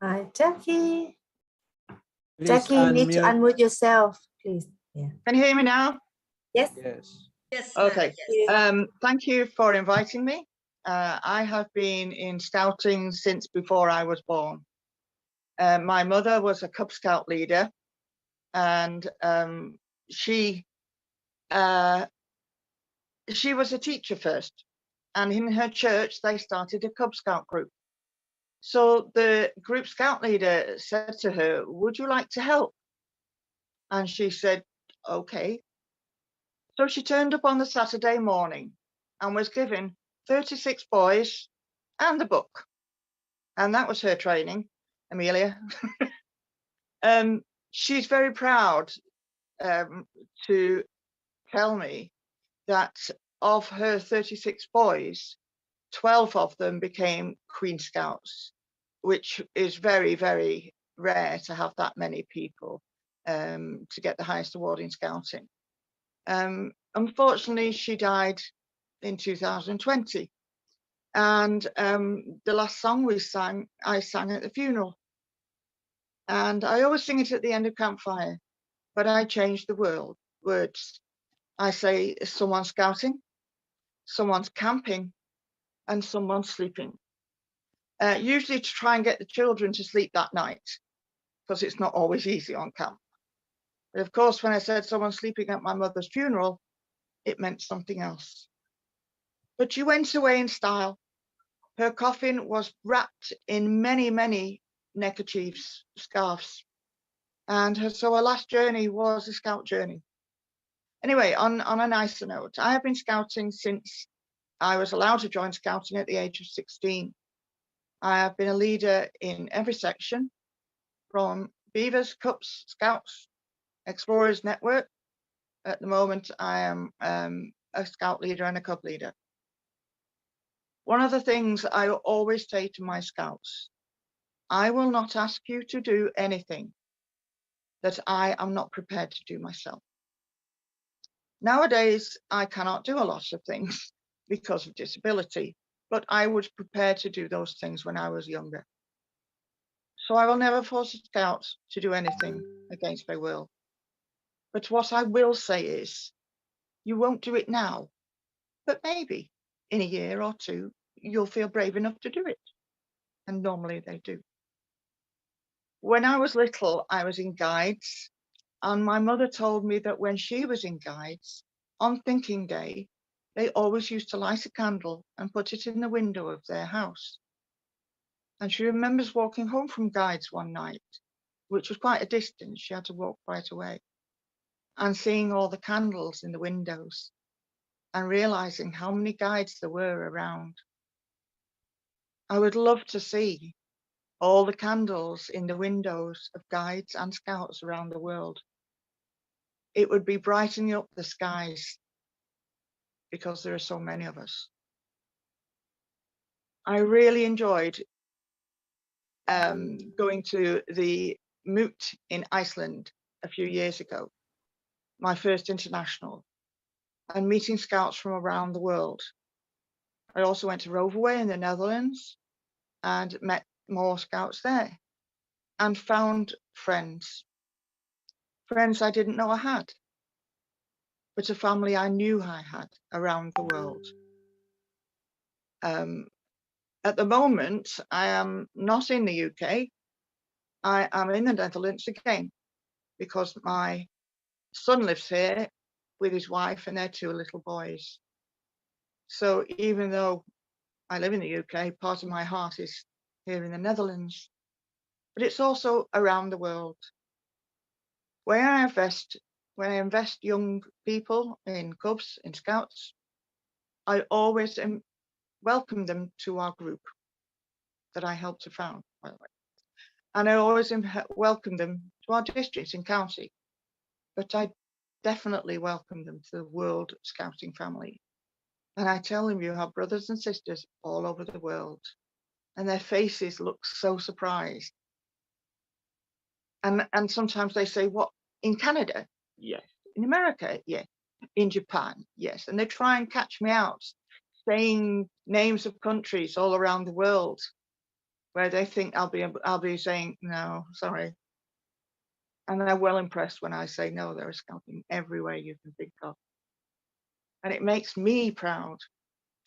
Hi, Jackie. Please Jackie, you need to unmute yourself, please. Yeah. Can you hear me now? Yes. Yes. Yes, Okay. Yes. Thank you for inviting me. I have been in scouting since before I was born. My mother was a Cub Scout leader, and she was a teacher first. And in her church, they started a Cub Scout group. So the group scout leader said to her, "Would you like to help?" And she said, "Okay." So she turned up on the Saturday morning and was given 36 boys and a book. And that was her training, Amelia. She's very proud to tell me that of her 36 boys, 12 of them became Queen Scouts, which is very, very rare to have that many people to get the highest award in scouting. Unfortunately, she died in 2020. And the last song I sang at the funeral. And I always sing it at the end of Campfire, but I changed the words. I say someone's scouting, someone's camping, and someone's sleeping. Usually to try and get the children to sleep that night, because it's not always easy on camp. But of course, when I said someone's sleeping at my mother's funeral, it meant something else. But she went away in style. Her coffin was wrapped in many, many neckerchiefs, scarves. And so her last journey was a scout journey. Anyway, on a nicer note, I have been scouting since I was allowed to join scouting at the age of 16. I have been a leader in every section, from Beavers, Cups, Scouts, Explorers Network. At the moment, I am a scout leader and a cub leader. One of the things I always say to my scouts, I will not ask you to do anything that I am not prepared to do myself. Nowadays, I cannot do a lot of things because of disability, but I was prepared to do those things when I was younger. So I will never force a scout to do anything against their will. But what I will say is, you won't do it now, but maybe in a year or two, you'll feel brave enough to do it. And normally they do. When I was little, I was in guides, and my mother told me that when she was in guides, on thinking day, they always used to light a candle and put it in the window of their house. And she remembers walking home from guides one night, which was quite a distance. She had to walk quite away, and seeing all the candles in the windows. and realizing how many guides there were around. I would love to see all the candles in the windows of guides and scouts around the world. It would be brightening up the skies because there are so many of us. I really enjoyed going to the Moot in Iceland a few years ago, my first international, and meeting scouts from around the world. I also went to Roverway in the Netherlands and met more scouts there and found friends I didn't know I had, but a family I knew I had around the world. At the moment, I am not in the UK. I am in the Netherlands again because my son lives here with his wife and their 2 little boys. So even though I live in the UK, part of my heart is here in the Netherlands, but it's also around the world. When I invest young people in Cubs, in Scouts, I always welcome them to our group that I helped to found, by the way. And I always welcome them to our district and county, but I definitely welcome them to the World Scouting family. And I tell them you have brothers and sisters all over the world, and their faces look so surprised. And sometimes they say, what, in Canada? Yes. In America? Yes. In Japan? Yes. And they try and catch me out, saying names of countries all around the world where they think I'll be saying, no, sorry. And they're well impressed when I say, no, there is scouting everywhere you can think of. And it makes me proud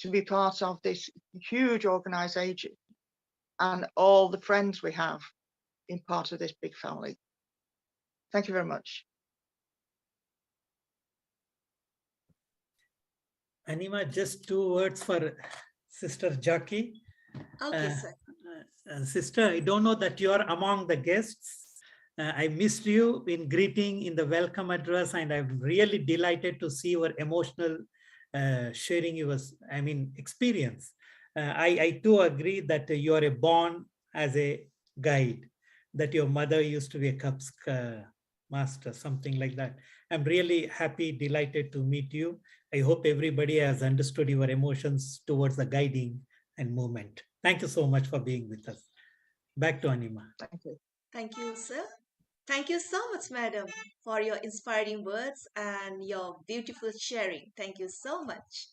to be part of this huge organization and all the friends we have in part of this big family. Thank you very much. Anima, just 2 words for Sister Jackie. Okay, sir. Sister, I don't know that you are among the guests. I missed you in greeting in the welcome address, and I'm really delighted to see your emotional sharing your, experience. I too agree that you are born as a guide, that your mother used to be a Cubs master, something like that. I'm really happy, delighted to meet you. I hope everybody has understood your emotions towards the guiding and movement. Thank you so much for being with us. Back to Anima. Thank you. Thank you, sir. Thank you so much, madam, for your inspiring words and your beautiful sharing. Thank you so much.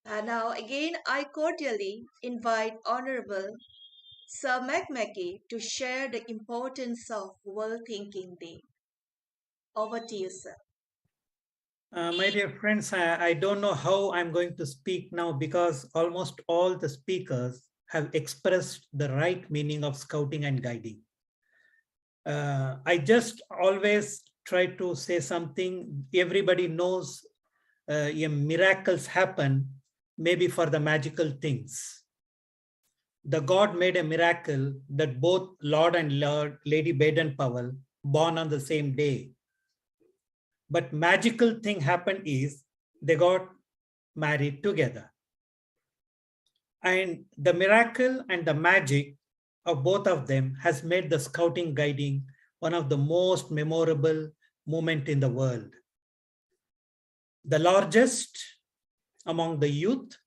And now again, I cordially invite Honorable Sir Mackey to share the importance of World Thinking Day. Over to you, sir. My dear friends, I don't know how I'm going to speak now because almost all the speakers have expressed the right meaning of scouting and guiding. I just always try to say something. Everybody knows miracles happen maybe for the magical things. The God made a miracle that both Lord and Lady Baden-Powell born on the same day. But magical thing happened is they got married together. And the miracle and the magic of both of them has made the scouting guiding one of the most memorable moments in the world. The largest among the youth,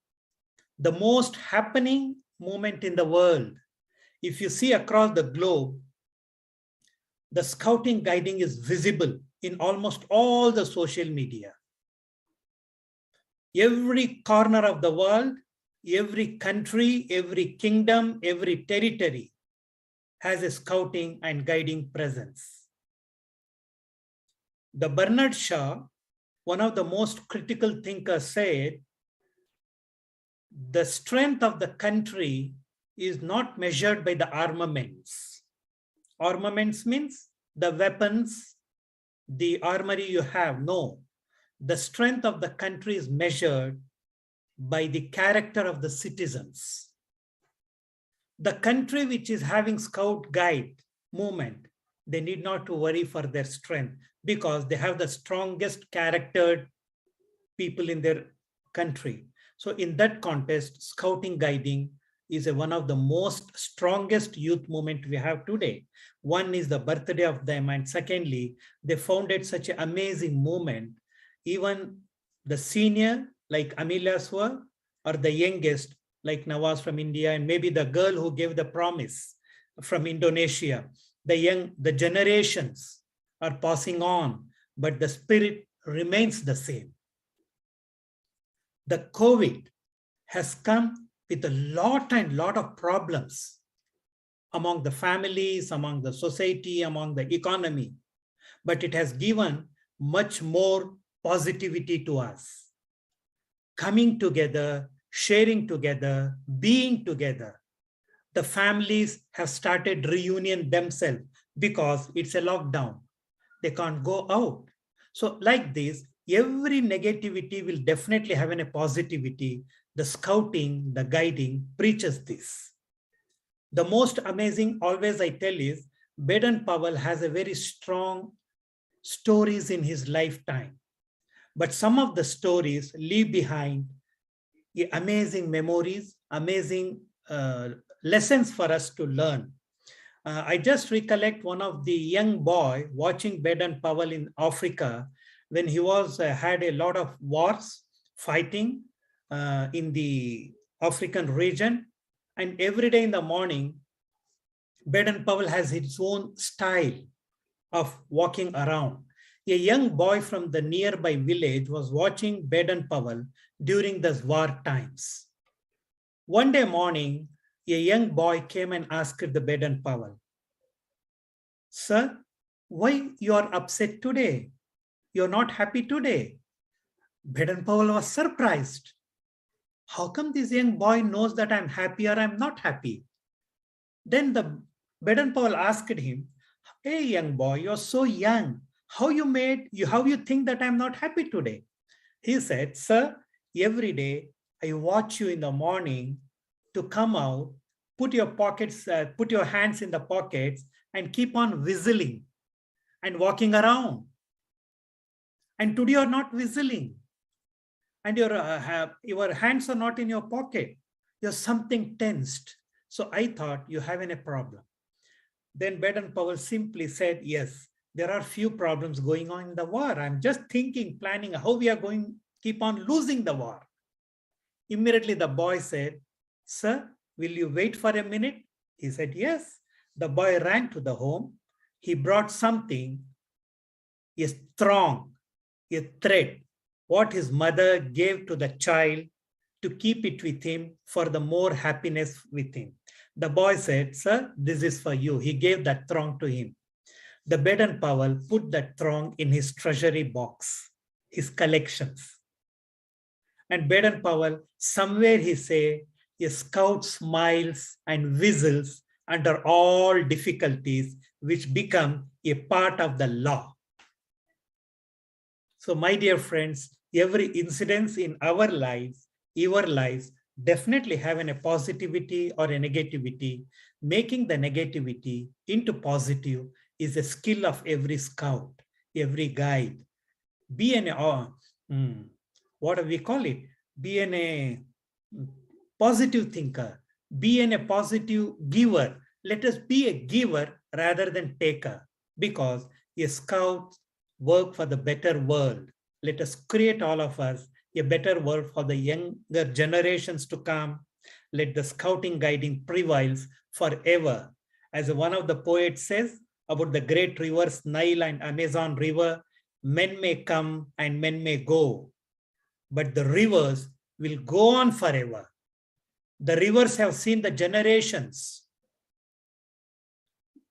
the most happening moment in the world. If you see across the globe, the scouting guiding is visible in almost all the social media. Every corner of the world, every country, every kingdom, every territory has a scouting and guiding presence. The Bernard Shaw, one of the most critical thinkers, said, the strength of the country is not measured by the armaments. Armaments means the weapons, the armory you have. No, the strength of the country is measured by the character of the citizens. The country which is having scout guide movement, They need not to worry for their strength because they have the strongest charactered people in their country. So in that context, scouting guiding is one of the most strongest youth movement we have today. One is the birthday of them, and secondly, they founded such an amazing movement. Even the senior like Amelia Swa or the youngest like Nawaz from India, and maybe the girl who gave the promise from Indonesia, the generations are passing on, but the spirit remains the same. The COVID has come with a lot of problems among the families, among the society, among the economy, but it has given much more positivity to us. Coming together, sharing together, being together. The families have started reunion themselves because it's a lockdown. They can't go out. So like this, every negativity will definitely have a positivity. The scouting, the guiding preaches this. The most amazing, always I tell is, Baden-Powell has a very strong stories in his lifetime. But some of the stories leave behind amazing memories, amazing lessons for us to learn. I just recollect one of the young boy watching Baden-Powell in Africa when he was had a lot of wars fighting in the African region, and every day in the morning, Baden-Powell has his own style of walking around. A young boy from the nearby village was watching Baden-Powell during the war times. One day morning, a young boy came and asked the Baden-Powell, "Sir, why you are upset today? You're not happy today?" Baden-Powell was surprised. How come this young boy knows that I'm happy or I'm not happy? Then the Baden-Powell asked him, "Hey, young boy, you're so young. How you think that I'm not happy today?" He said, "Sir, every day I watch you in the morning to come out, put your hands in the pockets and keep on whistling and walking around. And today you're not whistling and your hands are not in your pocket. You're something tensed. So I thought you have a problem." Then Baden-Powell simply said, "Yes, there are few problems going on in the war. I'm just planning how we are going to keep on losing the war." Immediately the boy said, "Sir, will you wait for a minute?" He said, "Yes." The boy ran to the home. He brought something, a strong, a thread, what his mother gave to the child to keep it with him for the more happiness with him. The boy said, "Sir, this is for you." He gave that thong to him. The Baden-Powell put that thong in his treasury box, his collections. And Baden-Powell, somewhere he say, "A scout smiles and whistles under all difficulties, which become a part of the law." So my dear friends, every incident in our lives, your lives, definitely having a positivity or a negativity. Making the negativity into positive is a skill of every scout, every guide. Be what do we call it? Be a positive thinker. Be a positive giver. Let us be a giver rather than taker, because a scout work for the better world. Let us create, all of us, a better world for the younger generations to come. Let the scouting guiding prevails forever. As one of the poets says about the great rivers, Nile and Amazon River, men may come and men may go, but the rivers will go on forever. The rivers have seen the generations.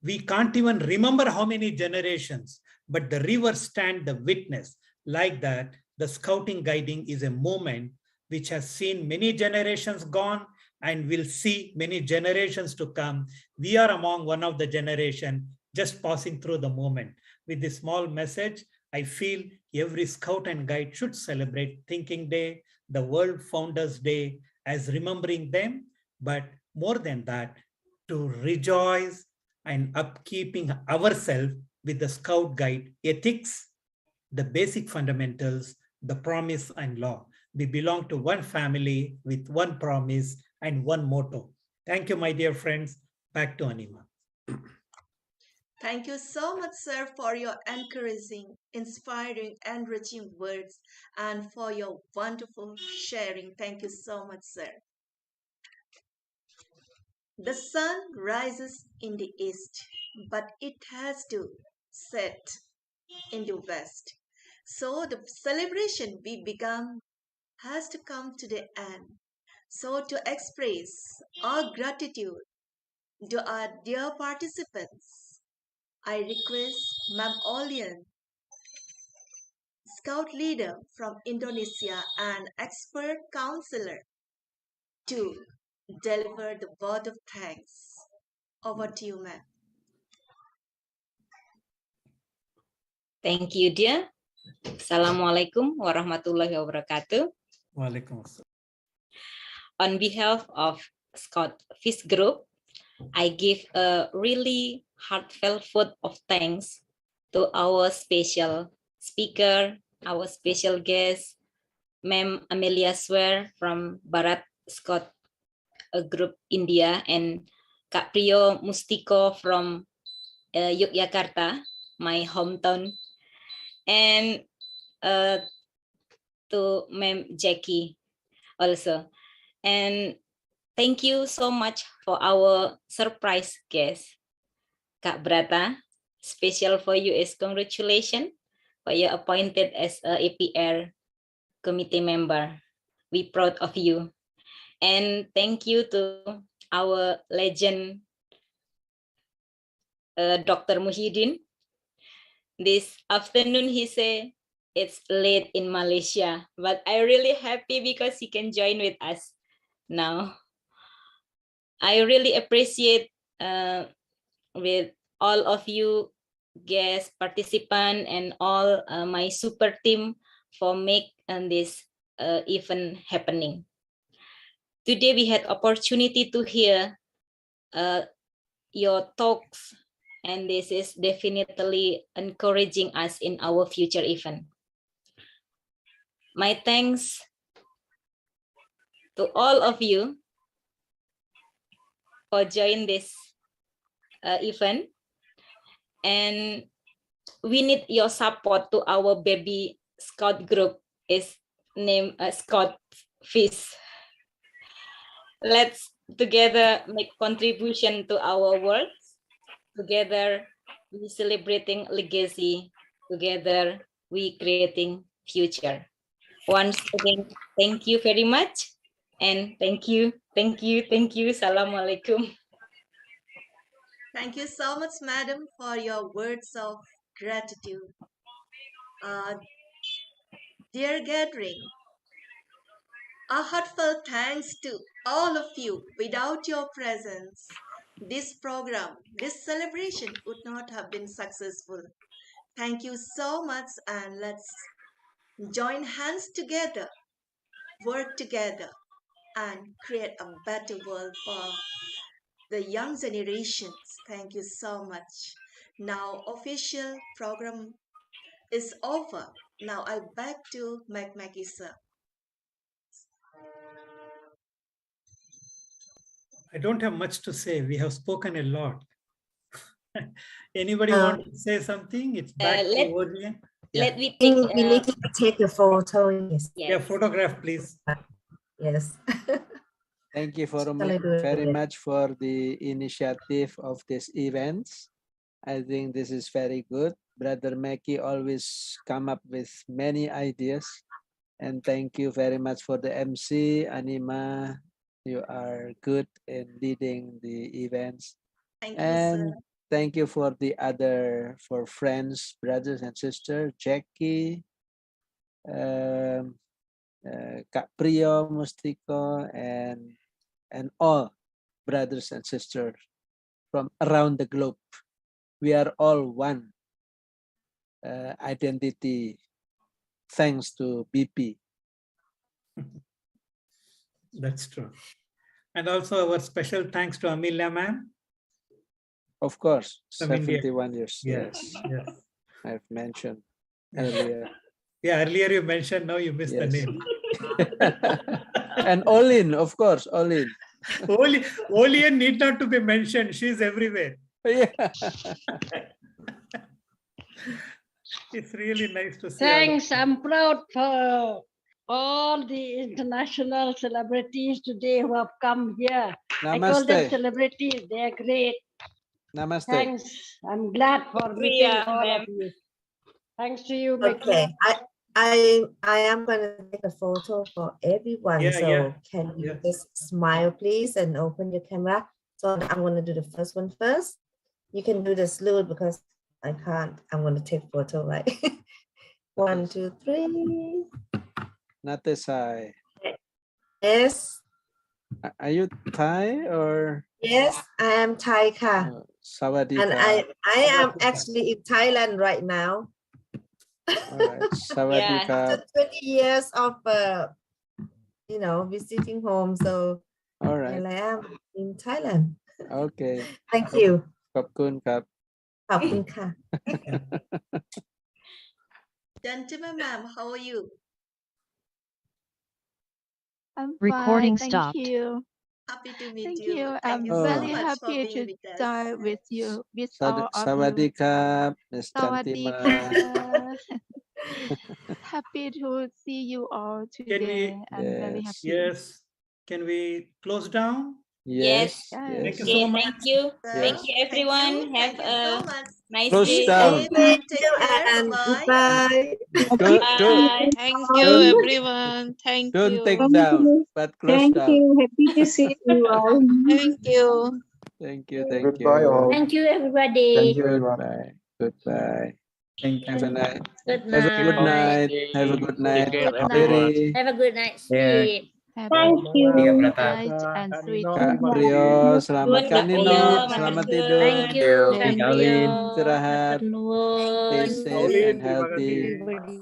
We can't even remember how many generations, but the rivers stand the witness. Like that, the scouting guiding is a moment which has seen many generations gone and will see many generations to come. We are among one of the generation just passing through the moment. With this small message, I feel every scout and guide should celebrate Thinking Day, the World Founders Day, as remembering them, but more than that, to rejoice and upkeeping ourselves with the Scout Guide ethics, the basic fundamentals, the promise and law. We belong to one family with one promise and one motto. Thank you, my dear friends. Back to Anima. Thank you so much, sir, for your encouraging, inspiring, enriching words and for your wonderful sharing. Thank you so much, sir. The sun rises in the east, but it has to set in the west. So the celebration we began has to come to the end. So to express our gratitude to our dear participants, I request Ma'am Olian, Scout leader from Indonesia and expert counselor, to deliver the word of thanks. Over to you, ma'am. Thank you, dear. Assalamualaikum warahmatullahi wabarakatuh. Waalaikumsalam. On behalf of Scout Fish Group, I give a really heartfelt vote of thanks to our special speaker, our special guest, Ma'am Amelia Swear from Barat Scout Group India, and Kak Priyo Mustiko from Yogyakarta, my hometown, and to Ma'am Jackie also. And thank you so much for our surprise guest, Kak Brata. Special for you is congratulations for you appointed as a APR committee member. We proud of you. And thank you to our legend, Dr. Muhyiddin. This afternoon he said it's late in Malaysia, but I'm really happy because he can join with us now. I really appreciate with all of you guest participant and all my super team for make this event happening. Today we had opportunity to hear your talks, and this is definitely encouraging us in our future event. My thanks to all of you for joining this event, and we need your support to our baby Scout group is named Scout Fish. Let's together make contribution to our world. Together we celebrating legacy. Together we creating future. Once again, thank you very much, and thank you. Assalamualaikum. Thank you so much, madam, for your words of gratitude. Dear gathering, a heartfelt thanks to all of you. Without your presence, this program, this celebration would not have been successful. Thank you so much, and let's join hands together, work together, and create a better world for the young generations. Thank you so much. Now, official program is over. Now I beg to Maggie, sir. I don't have much to say. We have spoken a lot. Anybody want to say something? It's back to Orion. Let me I think take, we need to take a photo. Yes. Yeah, photograph, please. Yes. Thank you Shall I do it very again? much for the initiative of this events. I think this is very good. Brother Mackie always come up with many ideas. And thank you very much for the MC, Anima. You are good in leading the events. Thank you, And sir. thank you for the other, for friends, brothers and sisters, Jackie, Kak Priyo Mustiko, and all brothers and sisters from around the globe. We are all one identity thanks to BP. That's true. And also our special thanks to Amelia ma'am. Of course, From India. 71 years. Yes. Yes, Yes. I've mentioned Yeah. earlier. Yeah, earlier you mentioned, now you missed the Yes. name. And Olin, of course, Olin. Olian need not to be mentioned. She's everywhere. Yeah. It's really nice to see. Thanks. I'm proud for all the international celebrities today who have come here. I call them Namaste. celebrities. They're great. Namaste. Thanks. I'm glad for meeting Priya, all ma'am. of you. Thanks to you, Mickey. Okay, I am going to take a photo for everyone. Yeah, So yeah, can you yeah. just smile, please, and open your camera? So I'm going to do the first one first. You can do the slow because I can't. I'm going to take photo, right? 1, 2, 3. Natesai. Yes, Are you Thai or yes, I am Thai ka. Sawadee And ka? I am actually in Thailand right now. All right. Sawadee Yeah. ka. After 20 years of visiting home, so All right. here I am in Thailand. Okay. Thank you. ขอบคุณครับ ขอบคุณค่ะ Gentleman, ma'am, how are you? I'm Recording fine, stopped. thank you. Happy to meet Thank you. you. Thank I'm you so very much for happy being to with us. join with you, with all of สวัสดี you. ครับ Miss สวัสดี Chantima ค่ะ Happy to see you all Can we? today. I'm very Yes. happy. Yes. Can we close down? Yes. Yes. Thank you Yes. so Okay, much. thank you. Sir, Thank you, everyone. Have Thank you so a much. nice Close day. down. Stay well, take you care. and Bye-bye. goodbye. Bye. Thank you, everyone. Thank Don't you. take down, but close Thank down. you. Happy to see you all. Thank you. Thank you. Thank Goodbye, you. all. Thank you, everybody. Thank you, everyone. Goodbye. Goodbye. Thank Have a night. Good Have a good night. night. Have a good night. Good Terry. night. Have a good night, Yeah. sleep. Have Thank a you. good night and sweet Kak Terima dreams. Prio, kasih. selamat Nuwun, Kak Kak Nino, Prio, selamat matur tidur. Thank nuwun. you, Thank Kak you, Prio. Alin. Istirahat. Matur nuwun. Stay safe Olin, and terima healthy. kasih. Everybody.